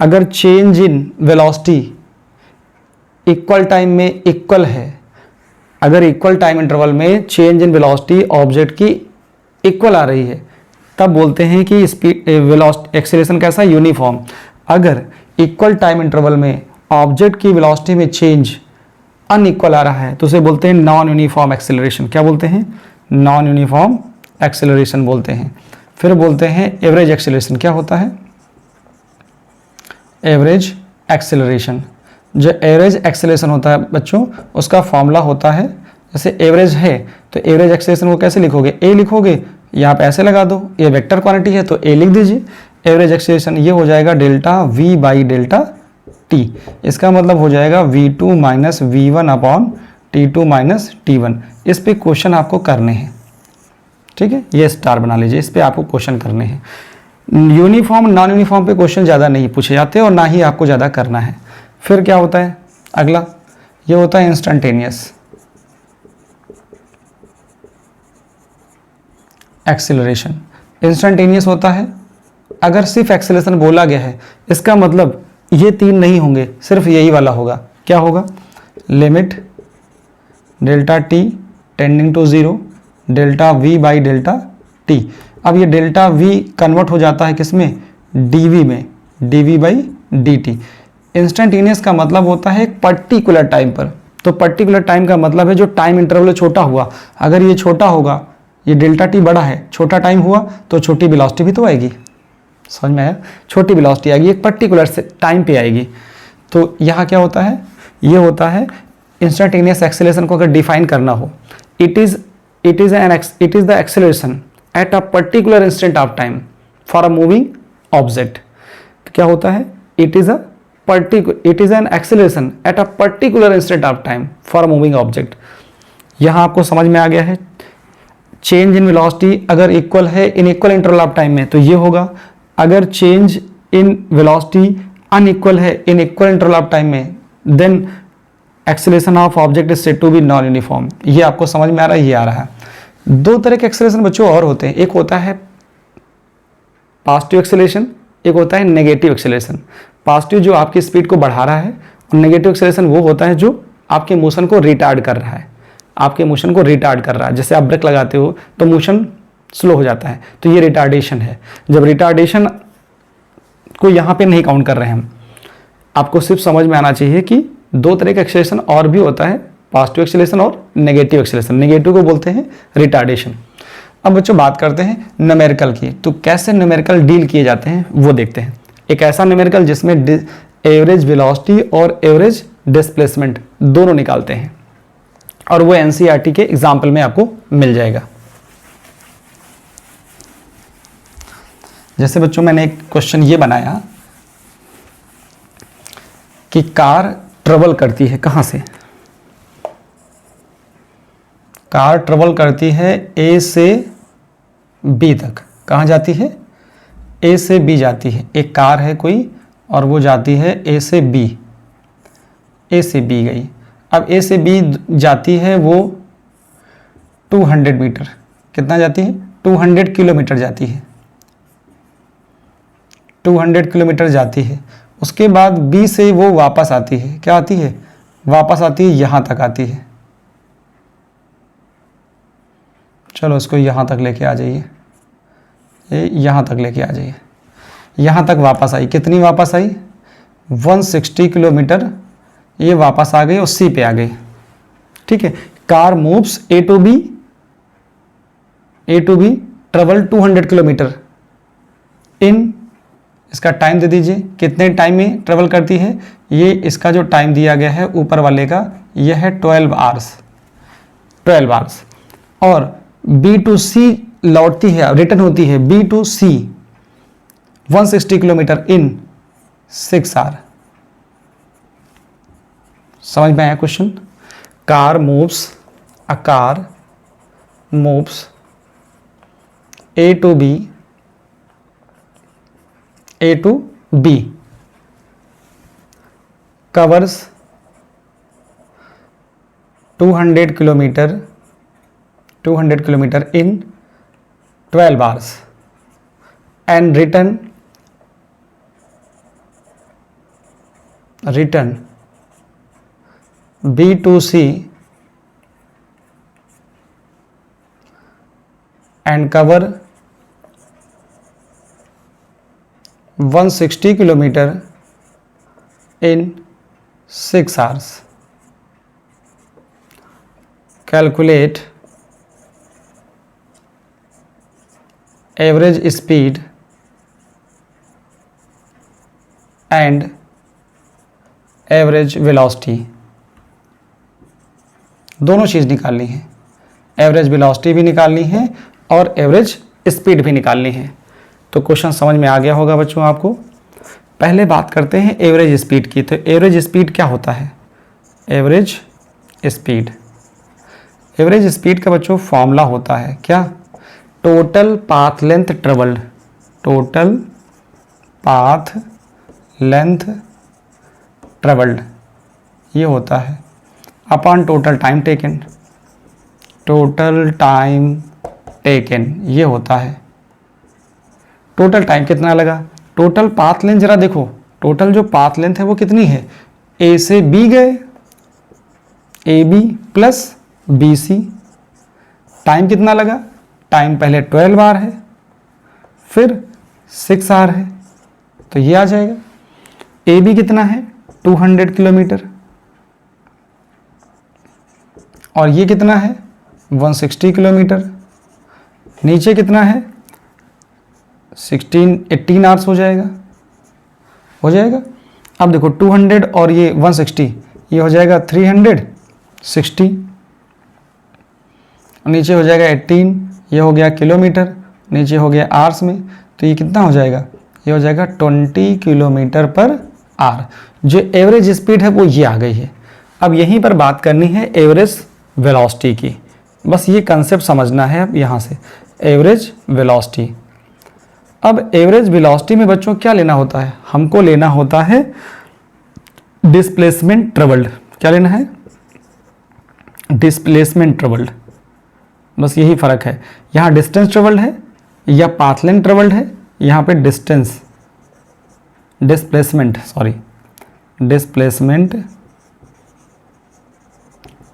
अगर change in velocity equal time में इक्वल है, अगर इक्वल टाइम इंटरवल में चेंज इन वेलोसिटी ऑब्जेक्ट की इक्वल आ रही है, तब बोलते हैं कि स्पीड वेलोसिटी एक्सेलरेशन कैसा, यूनिफॉर्म। अगर इक्वल टाइम इंटरवल में ऑब्जेक्ट की वेलोसिटी में चेंज अनइक्वल आ रहा है तो उसे बोलते हैं नॉन यूनिफॉर्म एक्सेलरेशन। क्या बोलते हैं? नॉन यूनिफॉर्म एक्सेलरेशन बोलते हैं। फिर बोलते हैं एवरेज एक्सेलरेशन। क्या होता है? Average acceleration. जो एवरेज एक्सेलरेशन होता है बच्चों, उसका फॉर्मूला होता है, जैसे एवरेज है तो एवरेज एक्सेलरेशन को कैसे लिखोगे? ए लिखोगे, यहाँ पे ऐसे लगा दो, ये वेक्टर क्वांटिटी है तो ए लिख दीजिए। एवरेज एक्सेलरेशन ये हो जाएगा delta V by delta T. इसका मतलब हो जाएगा v2 minus v1 upon t2 minus t1। इस पे क्वेश्चन आपको करने हैं, ठीक है, ये स्टार बना लीजिए, इस पे आपको क्वेश्चन करने हैं। यूनिफॉर्म नॉन यूनिफॉर्म पे क्वेश्चन ज़्यादा नहीं पूछे जाते और ना ही आपको ज़्यादा करना है। फिर क्या होता है अगला? ये होता है इंस्टेंटेनियस एक्सेलरेशन। इंस्टेंटेनियस होता है अगर सिर्फ एक्सेलरेशन बोला गया है, इसका मतलब ये तीन नहीं होंगे, सिर्फ यही वाला होगा। क्या होगा? Limit delta T tending to 0 delta V by delta T. अब ये डेल्टा वी कन्वर्ट हो जाता है किसमें? डीवी में, DV by D T. Instantaneous का मतलब होता है एक पर्टिकुलर टाइम पर। तो पर्टिकुलर टाइम का मतलब है जो टाइम इंटरवल छोटा हुआ। अगर ये छोटा होगा, ये डेल्टा टी बड़ा है, छोटा टाइम हुआ तो छोटी वेलोसिटी भी तो आएगी। समझ में आया? छोटी वेलोसिटी आएगी, एक पर्टिकुलर से टाइम पे आएगी। तो यहाँ क्या होता है? ये होता है इंस्टेंटेनियस एक्सेलरेशन को अगर डिफाइन करना हो, it is the acceleration at a particular instant of time for a moving object. तो क्या होता है? It is an acceleration at a particular instant of time for a moving object. यहाँ आपको समझ में आ गया है। चेंज इन वेलोसिटी अगर इक्वल है in equal interval of time में तो ये होगा। अगर चेंज इन वेलोसिटी अनइक्वल है in equal interval of time में, then acceleration of object is said to be non uniform. ये आपको समझ में आ रहा है? ये आ रहा है। दो तरह के एक्सेलरेशन बच्चों और होते हैं, एक होता है पॉजिटिव एक्सेलरेशन, एक होता है नेगेटिव एक्सेलरेशन। पॉजिटिव जो आपकी स्पीड को बढ़ा रहा है, और नेगेटिव एक्सेलरेशन वो होता है जो आपके मोशन को रिटार्ड कर रहा है, आपके मोशन को रिटार्ड कर रहा है। जैसे आप ब्रेक लगाते हो तो मोशन स्लो हो जाता है, तो ये रिटार्डेशन है। जब रिटार्डेशन को यहाँ पे नहीं काउंट कर रहे हैं हम, आपको सिर्फ समझ में आना चाहिए कि दो तरह का एक्सेलरेशन और भी होता है, पॉजिटिव एक्सेलरेशन और नेगेटिव एक्सेलरेशन। नेगेटिव को बोलते हैं रिटार्डेशन। अब बच्चों बात करते हैं न्यूमेरिकल की। तो कैसे न्यूमेरिकल डील किए जाते हैं वो देखते हैं। एक ऐसा न्यूमेरिकल जिसमें एवरेज वेलोसिटी और एवरेज डिस्प्लेसमेंट दोनों निकालते हैं, और वो एनसीईआरटी के एग्जाम्पल में आपको मिल जाएगा। जैसे बच्चों मैंने एक क्वेश्चन ये बनाया कि कार ट्रेवल करती है कहाँ से? कार ट्रेवल करती है ए से बी तक। कहाँ जाती है? ए से बी जाती है। एक कार है कोई और वो जाती है ए से बी। ए से बी गई। अब ए से बी जाती है वो 200 मीटर। कितना जाती है? 200 किलोमीटर जाती है। 200 किलोमीटर जाती है। उसके बाद बी से वो वापस आती है। क्या आती है? वापस आती है, यहाँ तक आती है। चलो इसको यहाँ तक लेके आ जाइए, ये यहाँ तक लेके आ जाइए। यहाँ तक वापस आई। कितनी वापस आई? 160 किलोमीटर ये वापस आ गई और सी पे आ गई। ठीक है। Car moves A to B travel 200 kilometre in, इसका टाइम दे दीजिए कितने टाइम में ट्रेवल करती है। ये इसका जो टाइम दिया गया है ऊपर वाले का, यह है 12 आवर्स। और बी टू सी लौटती है, रिटर्न होती है B to C 160 kilometre in 6 hour. समझ में आया question? Car moves A to B covers 200 kilometre in 12 hours. and return B to C and cover 160 kilometer in 6 hours. Calculate average speed and average velocity, दोनों चीज़ निकालनी है। Average velocity भी निकालनी है और एवरेज स्पीड भी निकालनी है। तो क्वेश्चन समझ में आ गया होगा बच्चों आपको। पहले बात करते हैं एवरेज स्पीड की। तो एवरेज स्पीड क्या होता है? एवरेज स्पीड, एवरेज स्पीड का बच्चों फॉर्मूला होता है क्या? Total path length travelled, total path length travelled ये होता है upon total time taken, total time taken ये होता है। टोटल टाइम कितना लगा? टोटल पाथ लेंथ जरा देखो, टोटल जो पाथ लेंथ है वो कितनी है? ए से बी गए, A B plus B C. Time कितना लगा? टाइम पहले 12 आवर है, फिर 6 आवर है, तो ये आ जाएगा। ए बी कितना है? 200 किलोमीटर, और ये कितना है? 160 किलोमीटर। नीचे कितना है? 18 आवर्स हो जाएगा, हो जाएगा। अब देखो 200 और ये 160, ये हो जाएगा 360, नीचे हो जाएगा 18, ये हो गया किलोमीटर, नीचे हो गया आवर्स में, तो ये कितना हो जाएगा? ये हो जाएगा 20 किलोमीटर पर आवर। जो एवरेज स्पीड है वो ये आ गई है। अब यहीं पर बात करनी है एवरेज वेलोसिटी की, बस ये कंसेप्ट समझना है अब यहाँ से। एवरेज वेलोसिटी, अब एवरेज वेलोसिटी में बच्चों क्या लेना होता है? हमको लेना होता है डिस्प्लेसमेंट ट्रेवल्ड। क्या लेना है? डिस्प्लेसमेंट ट्रेवल्ड, बस यही फ़र्क है। यहाँ डिस्टेंस ट्रेवल्ड है या पाथ लेंथ ट्रेवल्ड है, यहाँ पे displacement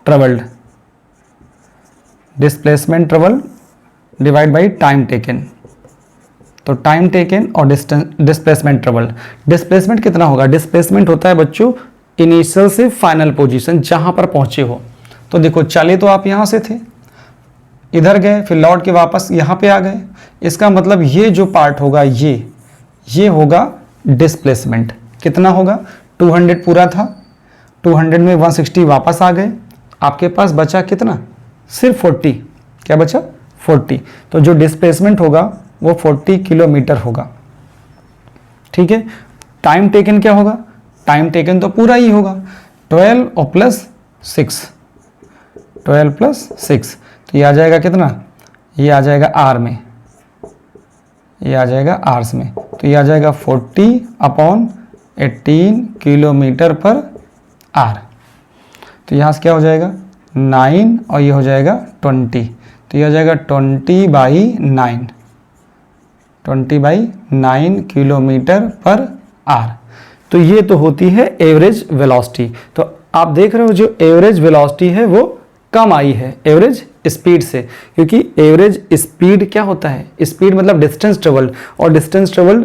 travelled, displacement travel divide by time taken. तो टाइम टेकन और डिस्प्लेसमेंट ट्रेवल। डिस्प्लेसमेंट कितना होगा? डिस्प्लेसमेंट होता है बच्चों इनिशियल से फाइनल पोजीशन जहां पर पहुंचे हो। तो देखो चले तो आप यहां से थे, इधर गए, फिर लौट के वापस यहाँ पे आ गए। इसका मतलब ये जो पार्ट होगा ये होगा डिस्प्लेसमेंट। कितना होगा? 200 पूरा था, 200 में 160 वापस आ गए, आपके पास बचा कितना? सिर्फ 40। क्या बचा? 40। तो जो डिस्प्लेसमेंट होगा वो 40 किलोमीटर होगा। ठीक है। टाइम टेकन क्या होगा? टाइम टेकन तो पूरा ही होगा, 12 और प्लस 6, 12 प्लस 6, तो ये आ जाएगा कितना? ये आ जाएगा आर में, ये आ जाएगा आर्स में, तो ये आ जाएगा 40 अपॉन 18 किलोमीटर पर आर। तो यहाँ से क्या हो जाएगा? 9 और ये हो जाएगा 20, तो ये हो जाएगा 20/9, 20/9 किलोमीटर पर आर। तो ये तो होती है एवरेज वेलोसिटी। तो आप देख रहे हो जो एवरेज वेलोसिटी है वो कम आई है एवरेज स्पीड से, क्योंकि एवरेज स्पीड क्या होता है? स्पीड मतलब डिस्टेंस ट्रेवल्ड, और डिस्टेंस ट्रेवल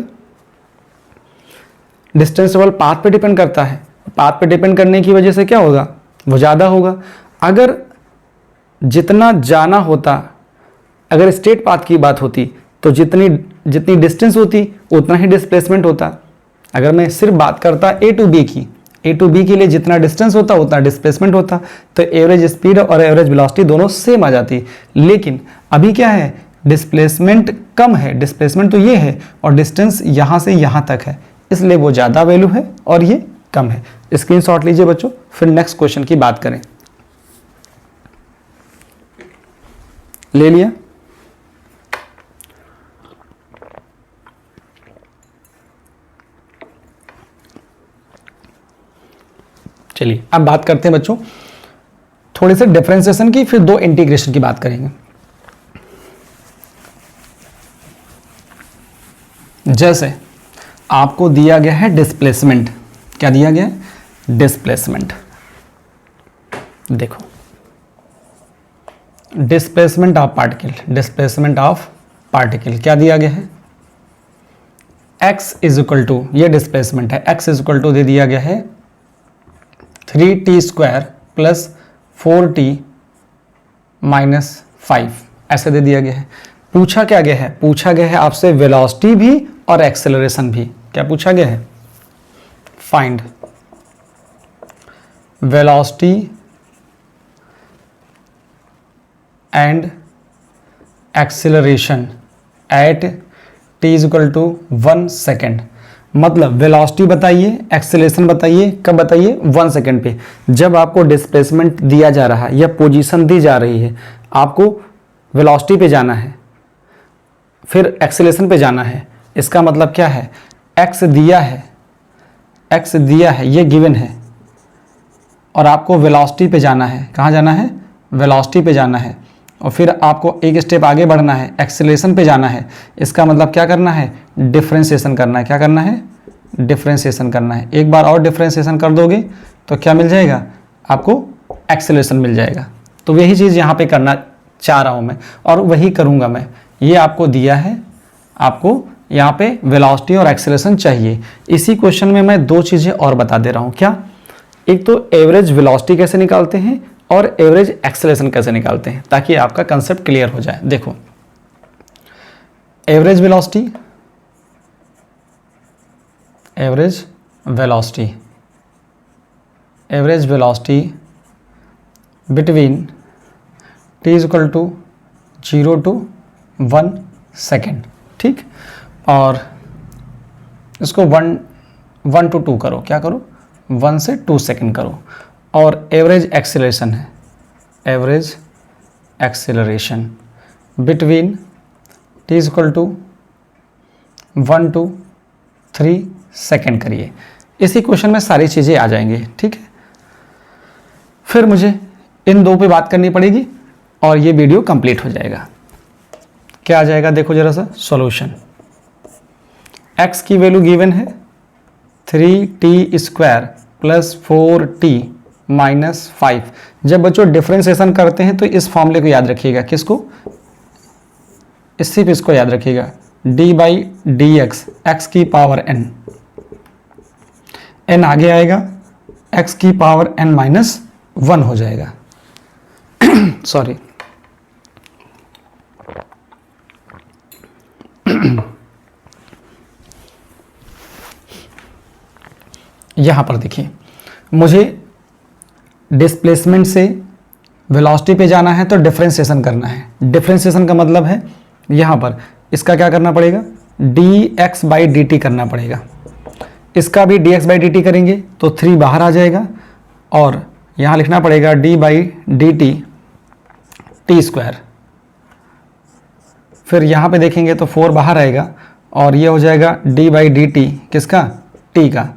पाथ पे डिपेंड करता है। पाथ पे डिपेंड करने की वजह से क्या होगा? वो ज़्यादा होगा। अगर जितना जाना होता, अगर स्ट्रेट पाथ की बात होती तो जितनी डिस्टेंस होती उतना ही डिस्प्लेसमेंट होता। अगर मैं सिर्फ बात करता ए टू बी की, ए टू बी के लिए जितना डिस्टेंस होता उतना डिस्प्लेसमेंट होता, तो एवरेज स्पीड और एवरेज वेलोसिटी दोनों सेम आ जाती। लेकिन अभी क्या है? डिस्प्लेसमेंट कम है, डिस्प्लेसमेंट तो ये है और डिस्टेंस यहाँ से यहाँ तक है, इसलिए वो ज़्यादा वैल्यू है और ये कम है। स्क्रीनशॉट लीजिए बच्चों, फिर नेक्स्ट क्वेश्चन की बात करें। ले लिया? चलिए अब बात करते हैं बच्चों थोड़े से डिफरेंशिएशन की, फिर 2 इंटीग्रेशन की बात करेंगे। जैसे आपको दिया गया है डिस्प्लेसमेंट, क्या दिया गया है? डिस्प्लेसमेंट। देखो displacement of particle, displacement of particle क्या दिया गया है? x इज इक्वल टू, ये डिस्प्लेसमेंट है, x इज इक्वल टू दे दिया गया है 3t square plus 4t minus 5, ऐसे दे दिया गया है। पूछा क्या गया है? पूछा गया है आपसे वेलोसिटी भी और एक्सेलरेशन भी। क्या पूछा गया है? Find velocity and acceleration at t is equal to 1 second. मतलब वेलोसिटी बताइए, एक्सेलरेशन बताइए, कब बताइए? 1 सेकेंड पे। जब आपको डिस्प्लेसमेंट दिया जा रहा है या पोजीशन दी जा रही है, आपको वेलोसिटी पे जाना है, फिर एक्सेलरेशन पे जाना है। इसका मतलब क्या है? x दिया है, x दिया है, ये गिवन है, और आपको वेलोसिटी पे जाना है। कहाँ जाना है? वेलोसिटी पे जाना है, और फिर आपको एक स्टेप आगे बढ़ना है, एक्सेलरेशन पे जाना है। इसका मतलब क्या करना है? डिफरेंशिएशन करना है। क्या करना है? डिफरेंशिएशन करना है। एक बार और डिफरेंशिएशन कर दोगे तो क्या मिल जाएगा? आपको एक्सेलरेशन मिल जाएगा। तो यही चीज़ यहाँ पे करना चाह रहा हूँ मैं, और वही करूँगा मैं। ये आपको दिया है, आपको यहाँ पे वेलोसिटी और एक्सेलरेशन चाहिए। इसी क्वेश्चन में मैं दो चीज़ें और बता दे रहा हूँ। क्या? एक तो एवरेज वेलोसिटी कैसे निकालते हैं और एवरेज एक्सेलरेशन कैसे निकालते हैं, ताकि आपका कंसेप्ट क्लियर हो जाए। देखो average velocity, average velocity, average velocity between t is equal to 0 to 1 second. ठीक, और इसको 1 to 2 करो। क्या करो? 1 से 2 सेकेंड करो। और एवरेज एक्सेलरेशन है, average acceleration between t is equal to 1 to 3 second करिए। इसी क्वेश्चन में सारी चीज़ें आ जाएंगी। ठीक है, फिर मुझे इन दो पे बात करनी पड़ेगी और ये वीडियो कंप्लीट हो जाएगा। क्या आ जाएगा? देखो जरा सा सॉल्यूशन। x की वैल्यू गिवन है 3t square plus 4t minus 5। जब बच्चों डिफरेंशिएशन करते हैं तो इस फॉर्मूले को याद रखिएगा। किसको? सिर्फ इसको याद रखिएगा, d बाई डी एक्स की पावर n, n आगे आएगा, x की पावर n माइनस 1 हो जाएगा। सॉरी, यहां पर देखिए, मुझे डिस्प्लेसमेंट से वेलोसिटी पे जाना है तो डिफरेंशिएशन करना है। डिफरेंशिएशन का मतलब है यहां पर इसका क्या करना पड़ेगा? dx बाई डी टी करना पड़ेगा। इसका भी dx बाई डी टी करेंगे तो 3 बाहर आ जाएगा, और यहां लिखना पड़ेगा d by D T T square. फिर यहाँ पे देखेंगे तो 4 बाहर आएगा, और ये हो जाएगा d बाई डी टी, किसका? t का,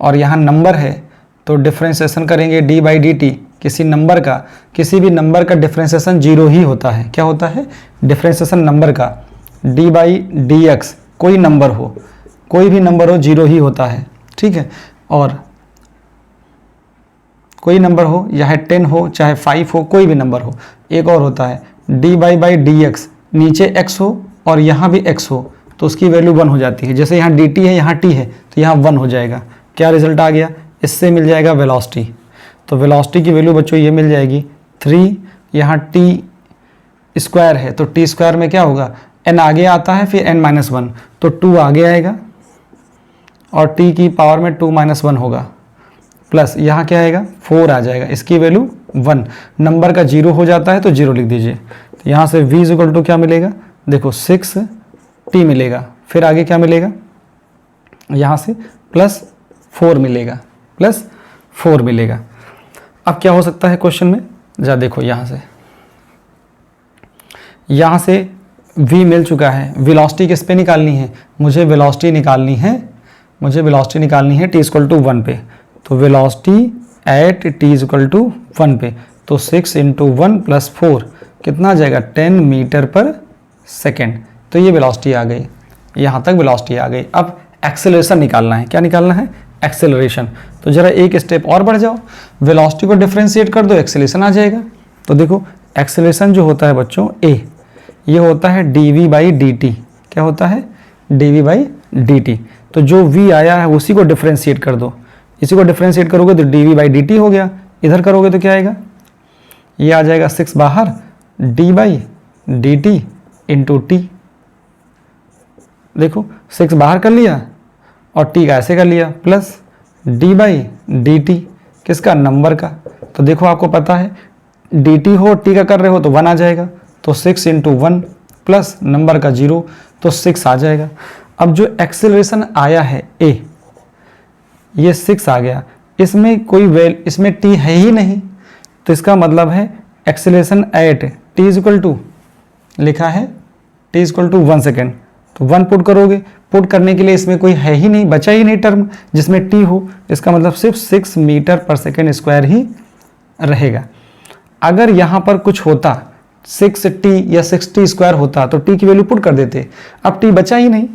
और यहाँ नंबर है तो डिफरेंशिएशन करेंगे d बाई डी टी किसी नंबर का। किसी भी नंबर का डिफरेंशिएशन 0 ही होता है। क्या होता है? डिफरेंशिएशन नंबर का। d बाई डी एक्स, कोई नंबर हो, कोई भी नंबर हो, 0 ही होता है। ठीक है, और कोई नंबर हो, चाहे 10 हो, चाहे 5 हो, कोई भी नंबर हो। एक और होता है d बाई डी एक्स, नीचे x हो और यहाँ भी x हो तो उसकी वैल्यू 1 हो जाती है। जैसे यहाँ dt है, यहाँ t है, तो यहाँ 1 हो जाएगा। क्या रिजल्ट आ गया? इससे मिल जाएगा वेलोसिटी। तो वेलोसिटी की वैल्यू बच्चों ये मिल जाएगी 3, यहाँ t स्क्वायर है तो t स्क्वायर में क्या होगा? n आगे आता है, फिर n माइनस 1, तो 2 आगे आएगा, और t की पावर में 2 माइनस 1 होगा, प्लस यहाँ क्या आएगा? 4 आ जाएगा। इसकी वैल्यू 1, नंबर का 0 हो जाता है तो 0 लिख दीजिए। तो यहाँ से v इज इक्वल टू क्या मिलेगा? देखो 6t मिलेगा, फिर आगे क्या मिलेगा? यहाँ से प्लस 4 मिलेगा, प्लस 4 मिलेगा। अब क्या हो सकता है क्वेश्चन में? जा देखो यहाँ से v मिल चुका है। वेलोसिटी किस पे निकालनी है? मुझे वेलोसिटी निकालनी है, t इक्वल टू 1 पे। तो velocity at t equal to 1 पे, तो 6 × 1 + 4 कितना आ जाएगा? 10 मीटर पर सेकेंड। तो ये वेलोसिटी आ गई। यहाँ तक वेलोसिटी आ गई। अब एक्सेलरेशन निकालना है। क्या निकालना है? एक्सेलरेशन। तो जरा एक स्टेप और बढ़ जाओ, वेलोसिटी को डिफरेंशिएट कर दो, एक्सेलरेशन आ जाएगा। तो देखो एक्सेलरेशन जो होता है बच्चों a, ये होता है dv/dt। क्या होता है? dv/dt। तो जो v आया है उसी को डिफरेंशिएट कर दो, इसी को डिफरेंशिएट करोगे तो dv/dt हो गया। इधर करोगे तो क्या आएगा? ये आ जाएगा 6 बाहर d/dt इंटू t। देखो 6 बाहर कर लिया और t का ऐसे कर लिया, प्लस d/dt किसका? नंबर का। तो देखो आपको पता है dt हो t का कर रहे हो तो 1 आ जाएगा, तो 6 इंटू 1 प्लस नंबर का 0 तो 6 आ जाएगा। अब जो एक्सेलरेशन आया है a, ये 6 आ गया, इसमें कोई इसमें t है ही नहीं, तो इसका मतलब है acceleration at t equal to लिखा है t इक्वल टू 1 सेकेंड। तो 1 पुट करोगे, पुट करने के लिए इसमें कोई है ही नहीं, बचा ही नहीं टर्म जिसमें t हो, इसका मतलब सिर्फ 6 मीटर पर सेकेंड स्क्वायर ही रहेगा। अगर यहाँ पर कुछ होता 6t या 6t स्क्वायर होता तो t की वैल्यू पुट कर देते, अब t बचा ही नहीं।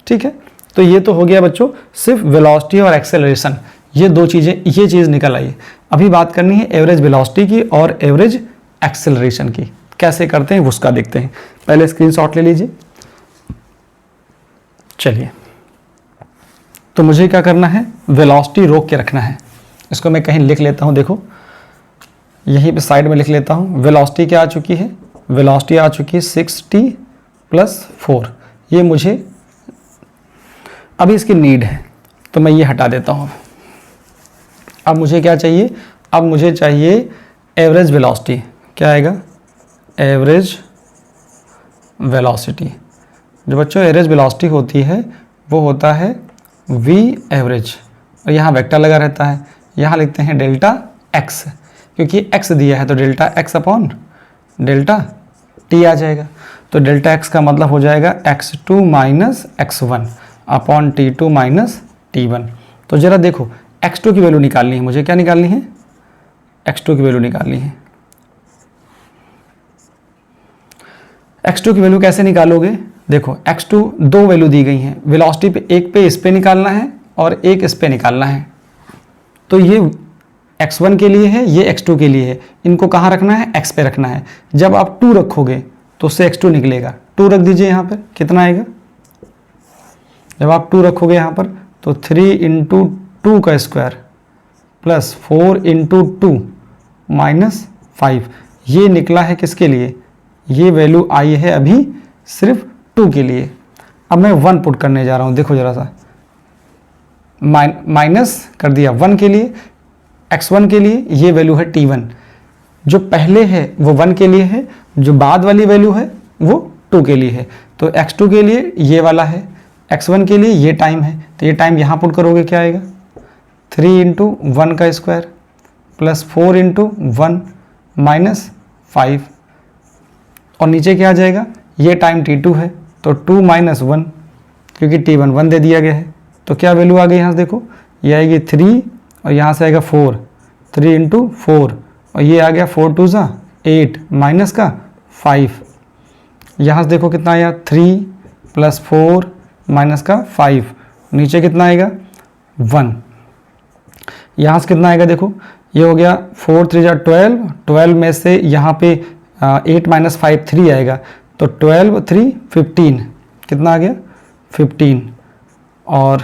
ठीक है, तो ये तो हो गया बच्चों सिर्फ वेलोसिटी और एक्सेलरेशन, ये दो चीज़ें, ये चीज़ निकल आई। अभी बात करनी है एवरेज वेलोसिटी की और एवरेज एक्सेलरेशन की। कैसे करते हैं उसका देखते हैं। पहले स्क्रीनशॉट ले लीजिए। चलिए, तो मुझे क्या करना है? वेलोसिटी रोक के रखना है। इसको मैं कहीं लिख लेता हूँ, देखो यहीं पे साइड में लिख लेता हूँ। वेलोसिटी क्या आ चुकी है? वेलोसिटी आ चुकी है 6t + 4। ये मुझे अभी इसकी नीड है तो मैं ये हटा देता हूँ। अब मुझे क्या चाहिए? अब मुझे चाहिए एवरेज वेलोसिटी। क्या आएगा? Average velocity. जो बच्चों एवरेज वेलोसिटी होती है वो होता है v एवरेज, और यहाँ वेक्टर लगा रहता है। यहाँ लिखते हैं डेल्टा x, क्योंकि x दिया है तो delta x upon delta t आ जाएगा। तो डेल्टा x का मतलब हो जाएगा x2 minus x1 upon t2 minus t1। तो ज़रा देखो x2 की वैल्यू निकालनी है मुझे। क्या निकालनी है? x2 की वैल्यू निकालनी है। x2 की वैल्यू कैसे निकालोगे? देखो x2 दो वैल्यू दी गई हैं, वेलोसिटी पे एक पे इस पे निकालना है और एक इस पे निकालना है। तो ये x1 के लिए है, ये x2 के लिए है। इनको कहाँ रखना है? x पे रखना है। जब आप 2 रखोगे तो उससे x2 निकलेगा। 2 रख दीजिए यहाँ पर, कितना आएगा? जब आप 2 रखोगे यहाँ पर तो 3 इंटू 2 का स्क्वायर प्लस 4 इंटू 2 माइनस 5। ये निकला है किसके लिए? ये वैल्यू आई है अभी सिर्फ 2 के लिए। अब मैं 1 पुट करने जा रहा हूँ। देखो जरा सा, माइनस कर दिया 1 के लिए, x1 के लिए ये वैल्यू है t1। जो पहले है वो 1 के लिए है, जो बाद वाली वैल्यू है वो 2 के लिए है। तो x2 के लिए ये वाला है, x1 के लिए ये टाइम है। तो ये टाइम यहाँ पुट करोगे क्या आएगा? 3 इंटू 1 का स्क्वायर प्लस 4 इंटू 1 माइनस 5, और नीचे क्या आ जाएगा? ये टाइम t2 है तो 2 माइनस 1, क्योंकि t1 1 दे दिया गया है। तो क्या वैल्यू आ गई यहाँ से? देखो ये आएगी 3 और यहाँ से आएगा 4, 3 इंटू 4 और ये आ गया 4 2 ज़ा 8 माइनस का 5। यहाँ से देखो कितना आया? 3 प्लस 4 माइनस का 5, नीचे कितना आएगा? 1। यहाँ से कितना आएगा? देखो ये हो गया 4 3 ज़ा 12, 12 में से यहाँ पे 8 माइनस 5 3 आएगा, तो 12 3 15, कितना आ गया? 15। और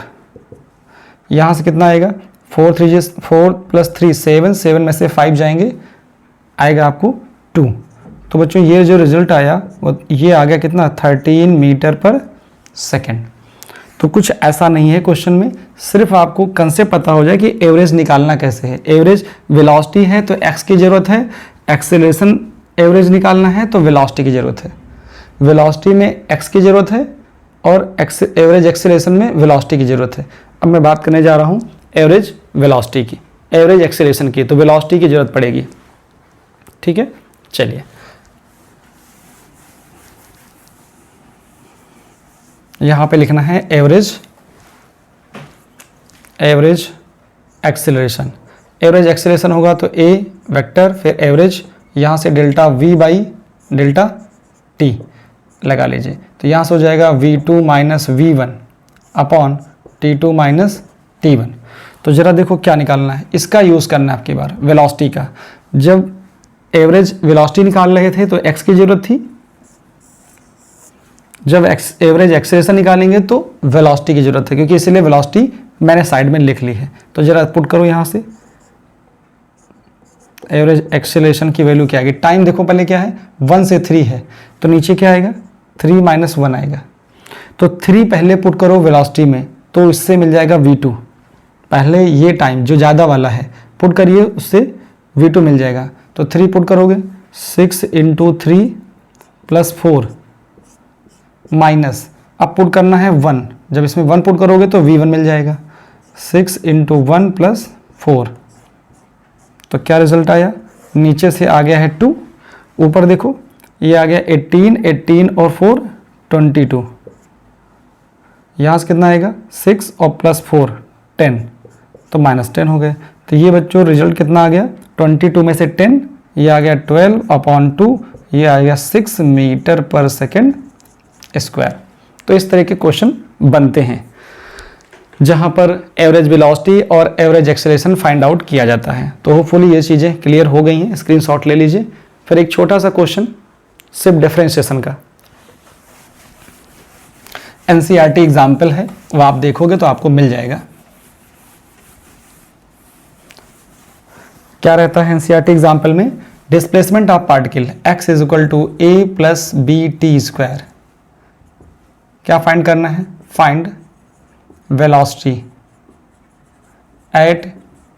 यहाँ से कितना आएगा? 4 प्लस 3 7, 7 में से 5 जाएंगे, आएगा आपको 2। तो बच्चों ये जो रिजल्ट आया वो ये आ गया कितना? 13 मीटर पर सेकेंड। तो कुछ ऐसा नहीं है क्वेश्चन में, सिर्फ आपको कंसेप्ट पता हो जाए कि एवरेज निकालना कैसे है। एवरेज वेलोसिटी है तो x की ज़रूरत है, एक्सेलरेशन एवरेज निकालना है तो वेलोसिटी की ज़रूरत है। वेलोसिटी में x की ज़रूरत है और एवरेज एक्सेलरेशन में वेलोसिटी की ज़रूरत है। अब मैं बात करने जा रहा हूँ एवरेज वेलोसिटी की, एवरेज एक्सेलरेशन की, तो वेलोसिटी की ज़रूरत पड़ेगी। ठीक है, चलिए यहाँ पे लिखना है एवरेज एक्सेलरेशन। एवरेज एक्सेलरेशन होगा तो a वेक्टर फिर एवरेज, यहाँ से delta v by delta t लगा लीजिए। तो यहाँ से हो जाएगा v2 minus v1 upon t2 minus t1। तो ज़रा देखो क्या निकालना है, इसका यूज़ करना है आपकी बार वेलोसिटी का। जब एवरेज वेलोसिटी निकाल रहे थे तो x की ज़रूरत थी, जब एवरेज एक्सेलरेशन निकालेंगे तो वेलोसिटी की ज़रूरत है, क्योंकि इसीलिए वेलोसिटी मैंने साइड में लिख ली है। तो ज़रा पुट करो यहाँ से, एवरेज एक्सेलरेशन की वैल्यू क्या आएगी। टाइम देखो पहले क्या है, 1 से 3 है, तो नीचे क्या आएगा 3 माइनस 1 आएगा। तो 3 पहले पुट करो वेलोसिटी में, तो इससे मिल जाएगा v2। पहले ये टाइम जो ज़्यादा वाला है पुट करिए, उससे v2 मिल जाएगा। तो 3 पुट करोगे 6 इंटू 3 प्लस 4 माइनस, अब पुट करना है 1, जब इसमें 1 पुट करोगे तो v1 मिल जाएगा। 6 इंटू 1 प्लस 4, तो क्या रिजल्ट आया, नीचे से आ गया है 2, ऊपर देखो ये आ गया 18, 18 और 4 22, यहाँ से कितना आएगा 6 और प्लस 4 10, तो माइनस 10 हो गए। तो ये बच्चों रिजल्ट कितना आ गया, 22 में से 10, ये आ गया 12 अपॉन 2, ये आ गया 6 मीटर पर सेकेंड स्क्वायर। तो इस तरह के क्वेश्चन बनते हैं जहां पर एवरेज वेलोसिटी और एवरेज एक्सेलरेशन फाइंड आउट किया जाता है। तो होपफुली ये चीज़ें क्लियर हो गई हैं, स्क्रीनशॉट ले लीजिए। फिर एक छोटा सा क्वेश्चन सिर्फ डिफरेंशिएशन का, एनसीईआरटी एग्जाम्पल है, वो आप देखोगे तो आपको मिल जाएगा। क्या रहता है एनसीईआरटी एग्जाम्पल में, displacement of particle x is equal to a plus B T square. क्या फाइंड करना है, find velocity at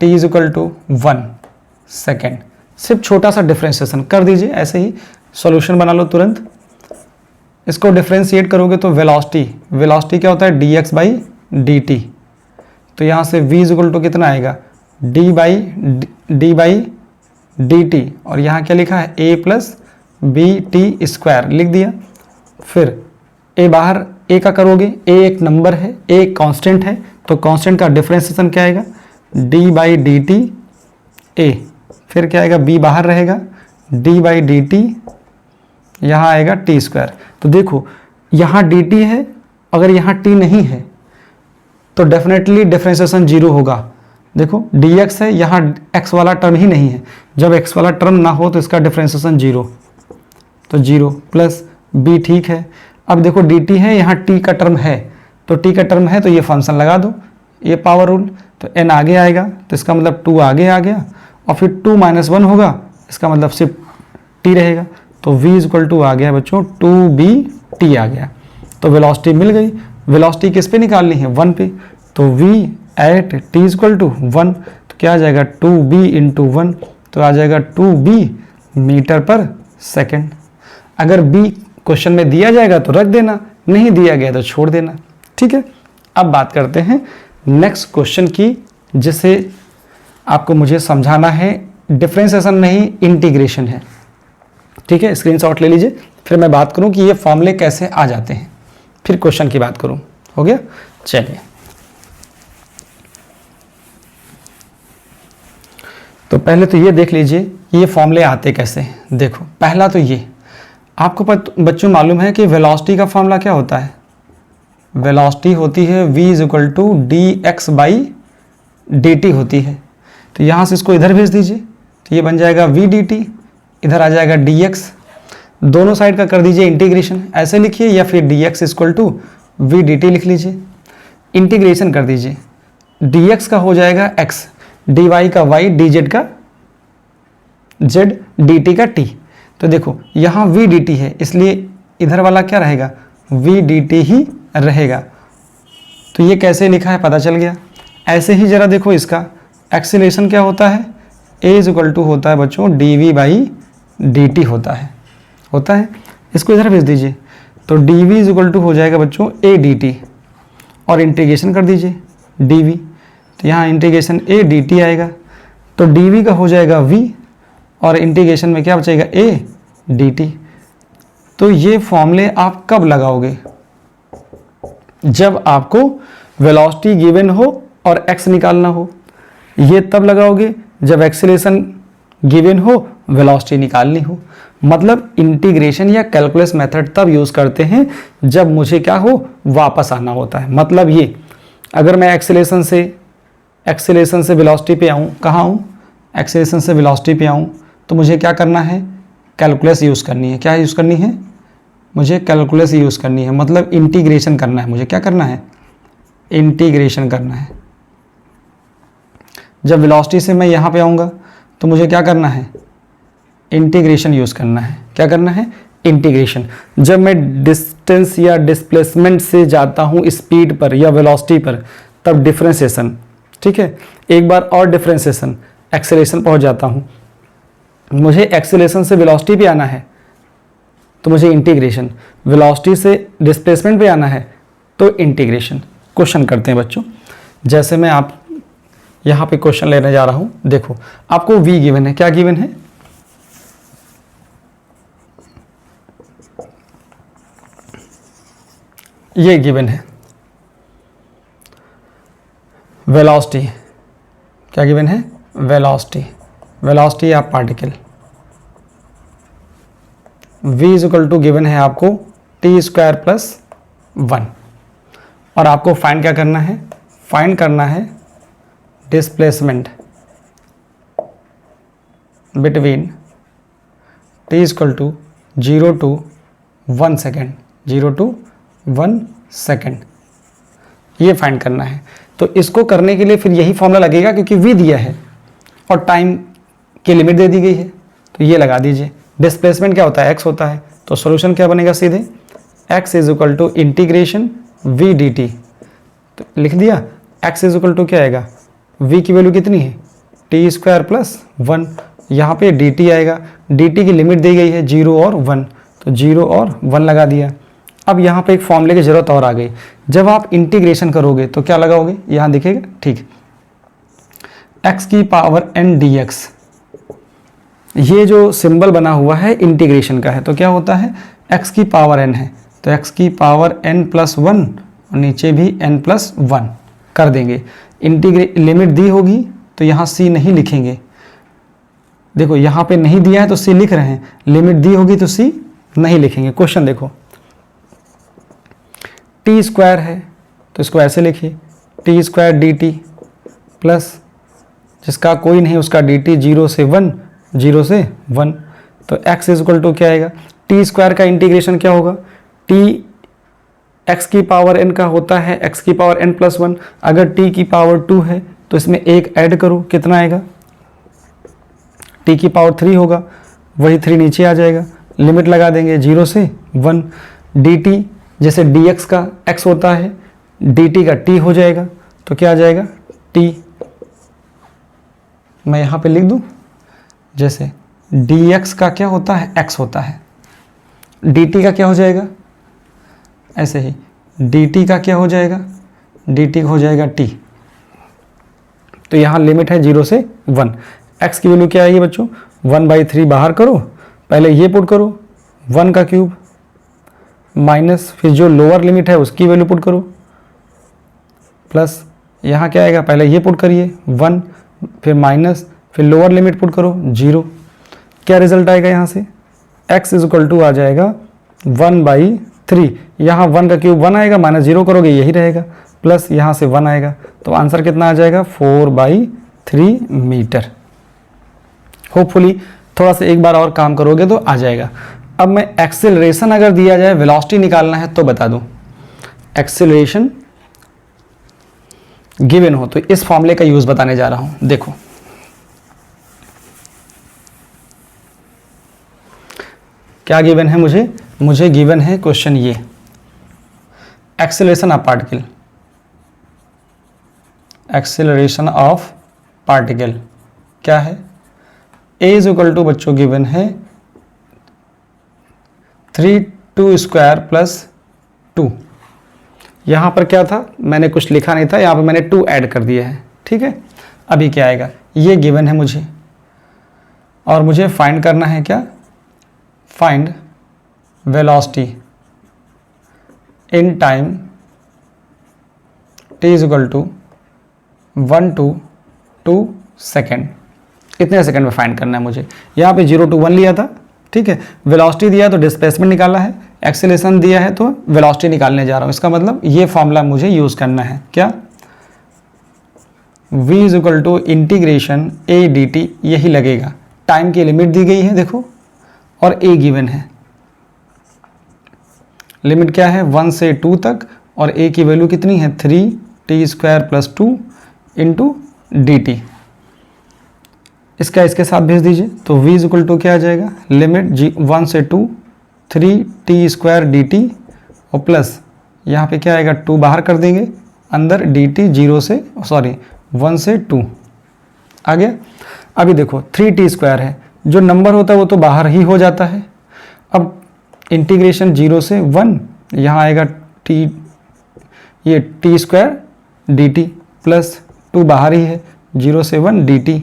t is equal to 1 second. सिर्फ छोटा सा डिफरेंशिएशन कर दीजिए, ऐसे ही सॉल्यूशन बना लो तुरंत। इसको डिफरेंशिएट करोगे तो वेलोसिटी क्या होता है, dx बाई dt। तो यहाँ से v इज इक्वल टू कितना आएगा, d बाई dt, और यहाँ क्या लिखा है a plus B T square लिख दिया। फिर a बाहर, a का करोगे, a एक नंबर है, a एक कांस्टेंट है, तो कांस्टेंट का डिफरेंशिएशन क्या आएगा, d by D T a। फिर क्या आएगा, b बाहर रहेगा, d बाई डी टी, यहाँ आएगा t स्क्वायर। तो देखो यहाँ dt है, अगर यहाँ t नहीं है तो डेफिनेटली डिफरेंशिएशन 0 होगा। देखो dx है, यहाँ x वाला टर्म ही नहीं है, जब x वाला टर्म ना हो तो इसका डिफरेंशिएशन 0, तो 0 प्लस b ठीक है। अब देखो dt है, यहाँ t का टर्म है, तो t का टर्म है तो ये फंक्शन लगा दो, ये पावर रूल, तो n आगे आएगा, तो इसका मतलब 2 आगे आ गया, और फिर 2 माइनस 1 होगा, इसका मतलब सिर्फ t रहेगा। तो v इज इक्वल टू आ गया बच्चों 2bt आ गया। तो वेलोसिटी मिल गई। वेलोसिटी किस पे निकालनी है, 1 पे, तो v at t is equal to 1, तो क्या आ जाएगा 2b इंटू 1, तो आ जाएगा 2b मीटर पर सेकेंड। अगर b क्वेश्चन में दिया जाएगा तो रख देना, नहीं दिया गया तो छोड़ देना, ठीक है। अब बात करते हैं नेक्स्ट क्वेश्चन की, जिसे आपको मुझे समझाना है, डिफरेंशिएशन नहीं इंटीग्रेशन है, ठीक है। स्क्रीनशॉट ले लीजिए, फिर मैं बात करूं कि ये फॉर्मूले कैसे आ जाते हैं, फिर क्वेश्चन की बात करूं। हो गया, चलिए। तो पहले तो ये देख लीजिए ये फॉर्मूले आते कैसे हैं। देखो पहला तो ये आपको बच्चों मालूम है कि वेलोसिटी का फॉर्मूला क्या होता है, वेलोसिटी होती है v is equal to D X by D T होती है। तो यहाँ से इसको इधर भेज दीजिए, तो ये बन जाएगा v डी टी, इधर आ जाएगा dx, दोनों साइड का कर दीजिए इंटीग्रेशन, ऐसे लिखिए, या फिर dx equal to v dt लिख लीजिए, इंटीग्रेशन कर दीजिए। dx का हो जाएगा x, dy का y, dz का z, dt का t। तो देखो यहाँ v dt है, इसलिए इधर वाला क्या रहेगा, v dt ही रहेगा। तो ये कैसे लिखा है पता चल गया। ऐसे ही जरा देखो इसका एक्सीलरेशन क्या होता है, a इज इक्वल टू होता है बच्चों dv बाई dt होता है। इसको इधर भेज दीजिए, तो dv इज इक्वल टू हो जाएगा बच्चों a dt, और इंटीग्रेशन कर दीजिए dv, तो यहाँ इंटीग्रेशन a dt आएगा, तो dv का हो जाएगा v, और इंटीग्रेशन में क्या बचेगा a dt। तो ये फॉर्मूले आप कब लगाओगे, जब आपको वेलोसिटी गिवन हो और x निकालना हो। ये तब लगाओगे जब एक्सीलरेशन गिवन हो, वेलोसिटी निकालनी हो। मतलब इंटीग्रेशन या कैलकुलस मेथड तब यूज़ करते हैं जब मुझे क्या हो, वापस आना होता है। मतलब ये, अगर मैं एक्सेलेरेशन से वेलोसिटी पे आऊँ, कहाँ आऊँ, एक्सेलेरेशन से वेलोसिटी पे आऊँ, तो मुझे क्या करना है, कैलकुलस यूज़ करनी है। क्या यूज़ करनी है, मुझे कैलकुलस यूज़ करनी है। मतलब इंटीग्रेशन करना है, मुझे क्या करना है, इंटीग्रेशन करना है। जब वेलोसिटी से मैं यहाँ पे आऊँगा तो मुझे क्या करना है, इंटीग्रेशन यूज़ करना है। क्या करना है, इंटीग्रेशन। जब मैं डिस्टेंस या डिस्प्लेसमेंट से जाता हूँ स्पीड पर या वेलोसिटी पर, तब डिफरेंशिएशन, ठीक है। एक बार और डिफरेंशिएशन, एक्सेलरेशन पहुँच जाता हूँ। मुझे एक्सेलरेशन से वेलोसिटी पे आना है तो मुझे इंटीग्रेशन, वेलोसिटी से डिस्प्लेसमेंट पे आना है तो इंटीग्रेशन। क्वेश्चन करते हैं बच्चों, जैसे मैं आप यहाँ पे क्वेश्चन लेने जा रहा हूँ। देखो आपको v गिवन है, क्या गिवन है, ये गिवन है वेलोसिटी। क्या गिवन है, velocity of particle. v is equal to given है आपको t स्क्वायर प्लस 1, और आपको फाइंड क्या करना है, फाइंड करना है displacement between t equal to 0 to 1 second, 0 to 1 second, ये फाइंड करना है। तो इसको करने के लिए फिर यही फॉर्मूला लगेगा, क्योंकि v दिया है और टाइम की लिमिट दे दी गई है, तो ये लगा दीजिए। डिस्प्लेसमेंट क्या होता है, x होता है, तो सॉल्यूशन क्या बनेगा, सीधे x is equal to integration v dt। तो लिख दिया, x इज इक्वल टू क्या आएगा, v की वैल्यू कितनी है, t स्क्वायर प्लस 1, यहाँ पे dt आएगा, dt की लिमिट दी गई है 0 और 1, तो 0 और 1 लगा दिया। अब यहाँ पे एक फॉर्मूले की जरूरत और आ गई। जब आप इंटीग्रेशन करोगे तो क्या लगाओगे, यहाँ दिखेगा, ठीक, x की पावर n dx, ये जो सिंबल बना हुआ है इंटीग्रेशन का है, तो क्या होता है, x की पावर n है, तो x की पावर n प्लस 1 और नीचे भी n प्लस 1 कर देंगे। लिमिट दी होगी तो यहाँ c नहीं लिखेंगे, देखो यहाँ पे नहीं दिया है तो c लिख रहे हैं, लिमिट दी होगी तो c नहीं लिखेंगे। क्वेश्चन देखो, t स्क्वायर है तो इसको ऐसे लिखिए, t स्क्वायर dt प्लस जिसका कोई नहीं उसका dt 0 से 1, 0 से 1, तो x इज इक्वल टू क्या आएगा, t स्क्वायर का इंटीग्रेशन क्या होगा, t x की पावर n का होता है x की पावर n प्लस 1, अगर t की पावर 2 है तो इसमें एक ऐड करो, कितना आएगा, t की पावर 3 होगा, वही 3 नीचे आ जाएगा, लिमिट लगा देंगे 0 से 1, dt जैसे dx का x होता है dt का t हो जाएगा, तो क्या आ जाएगा t, मैं यहाँ पे लिख दूँ, जैसे dx का क्या होता है, x होता है, dt का क्या हो जाएगा, ऐसे ही dt का क्या हो जाएगा, dt हो जाएगा t, तो यहाँ लिमिट है 0 से 1। x की वैल्यू क्या आएगी बच्चों, 1/3 बाहर करो, पहले ये पुट करो 1 का क्यूब माइनस, फिर जो लोअर लिमिट है उसकी वैल्यू पुट करो, प्लस यहाँ क्या आएगा, पहले ये पुट करिए 1, फिर माइनस, फिर लोअर लिमिट पुट करो 0, क्या रिजल्ट आएगा यहाँ से, x इज इक्वल टू आ जाएगा 1/3, यहाँ 1 का क्यूब 1 आएगा, माइनस 0 करोगे यही रहेगा, प्लस यहाँ से 1 आएगा, तो आंसर कितना आ जाएगा 4/3 मीटर। होपफुली थोड़ा सा एक बार और काम करोगे तो आ जाएगा। अब मैं एक्सेलरेशन अगर दिया जाए, वेलोसिटी निकालना है तो बता दूं, एक्सेलरेशन गिवन हो तो इस फॉर्मूले का यूज बताने जा रहा हूं। देखो क्या गिवन है, मुझे गिवन है क्वेश्चन ये, acceleration of particle, acceleration of particle क्या है, a इज इक्वल टू बच्चों गिवन है 3 स्क्वायर प्लस 2, यहाँ पर क्या था, मैंने कुछ लिखा नहीं था, यहाँ पर मैंने 2 ऐड कर दिया है, ठीक है। अभी क्या आएगा, ये गिवन है मुझे, और मुझे फाइंड करना है क्या, find velocity in time t is equal to 1 to 2 second, इतने सेकंड में फाइंड करना है मुझे। यहाँ पे 0 to 1 लिया था, ठीक है, वेलोसिटी दिया है तो डिस्प्लेसमेंट निकाला है, एक्सेलरेशन दिया है तो वेलोसिटी निकालने जा रहा हूँ। इसका मतलब ये फॉर्मूला मुझे यूज़ करना है, क्या, v is equal to integration a dt, यही लगेगा। टाइम की लिमिट दी गई है देखो, और a गिवन है। लिमिट क्या है, 1 से 2 तक, और a की वैल्यू कितनी है, 3t² + 2 इंटू dt। इसका इसके साथ भेज दीजिए, तो v इज इक्वल टू क्या आ जाएगा, लिमिट 1 से 2 3t² dt, और प्लस यहाँ पे क्या आएगा, 2 बाहर कर देंगे, अंदर dt 1 से 2 आ गया। अभी देखो 3t² है, जो नंबर होता है वो तो बाहर ही हो जाता है। अब इंटीग्रेशन 0 से 1, यहाँ आएगा ये t² dt प्लस 2 बाहर ही है, 0 से 1 dt।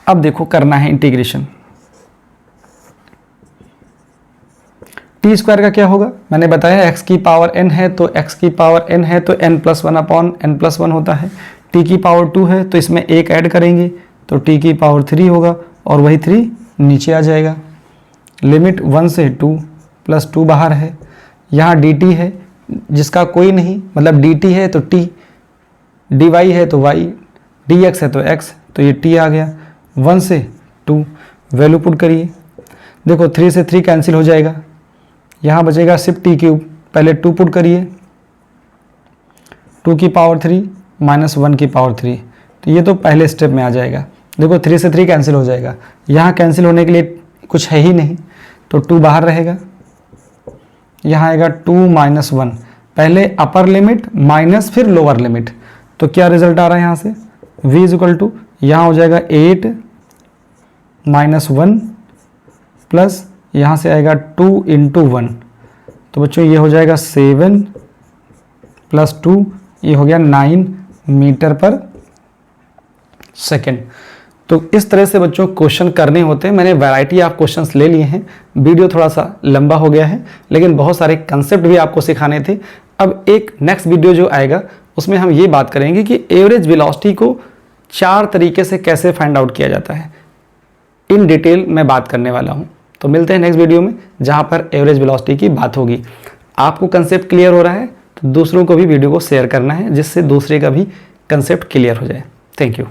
अब देखो करना है इंटीग्रेशन, t² का क्या होगा, मैंने बताया x की पावर n है तो x की पावर n है तो n+1/n+1 होता है। t की पावर 2 है तो इसमें 1 ऐड करेंगे तो t की पावर 3 होगा, और वही 3 नीचे आ जाएगा। लिमिट 1 से 2 प्लस 2 बाहर है, यहाँ dt है जिसका कोई नहीं, मतलब dt है तो t, dy है तो y, dx है तो x, तो ये t आ गया। 1 से 2 वैल्यू पुट करिए, देखो 3 से 3 कैंसिल हो जाएगा, यहाँ बचेगा सिर्फ t³। पहले 2 पुट करिए, 2 की पावर 3 माइनस 1 की पावर 3, तो ये तो पहले स्टेप में आ जाएगा। देखो 3 से 3 कैंसिल हो जाएगा, यहाँ कैंसिल होने के लिए कुछ है ही नहीं, तो 2 बाहर रहेगा, यहाँ आएगा 2 - 1, पहले अपर लिमिट माइनस फिर लोअर लिमिट, तो क्या रिजल्ट आ रहा है यहाँ से, v इज इक्वल टू, यहाँ हो जाएगा 8 - 1 प्लस यहाँ से आएगा 2 × 1, तो बच्चों ये हो जाएगा 7 + 2, ये हो गया 9 मीटर पर सेकेंड। तो इस तरह से बच्चों क्वेश्चन करने होते हैं। मैंने वैरायटी ऑफ क्वेश्चंस ले लिए हैं, वीडियो थोड़ा सा लंबा हो गया है, लेकिन बहुत सारे कंसेप्ट भी आपको सिखाने थे। अब एक नेक्स्ट वीडियो जो आएगा उसमें हम ये बात करेंगे कि एवरेज वेलोसिटी को 4 तरीके से कैसे फाइंड आउट किया जाता है, इन डिटेल मैं बात करने वाला हूँ। तो मिलते हैं नेक्स्ट वीडियो में जहाँ पर एवरेज वेलोसिटी की बात होगी। आपको कंसेप्ट क्लियर हो रहा है तो दूसरों को भी वीडियो को शेयर करना है, जिससे दूसरे का भी कंसेप्ट क्लियर हो जाए। Thank you.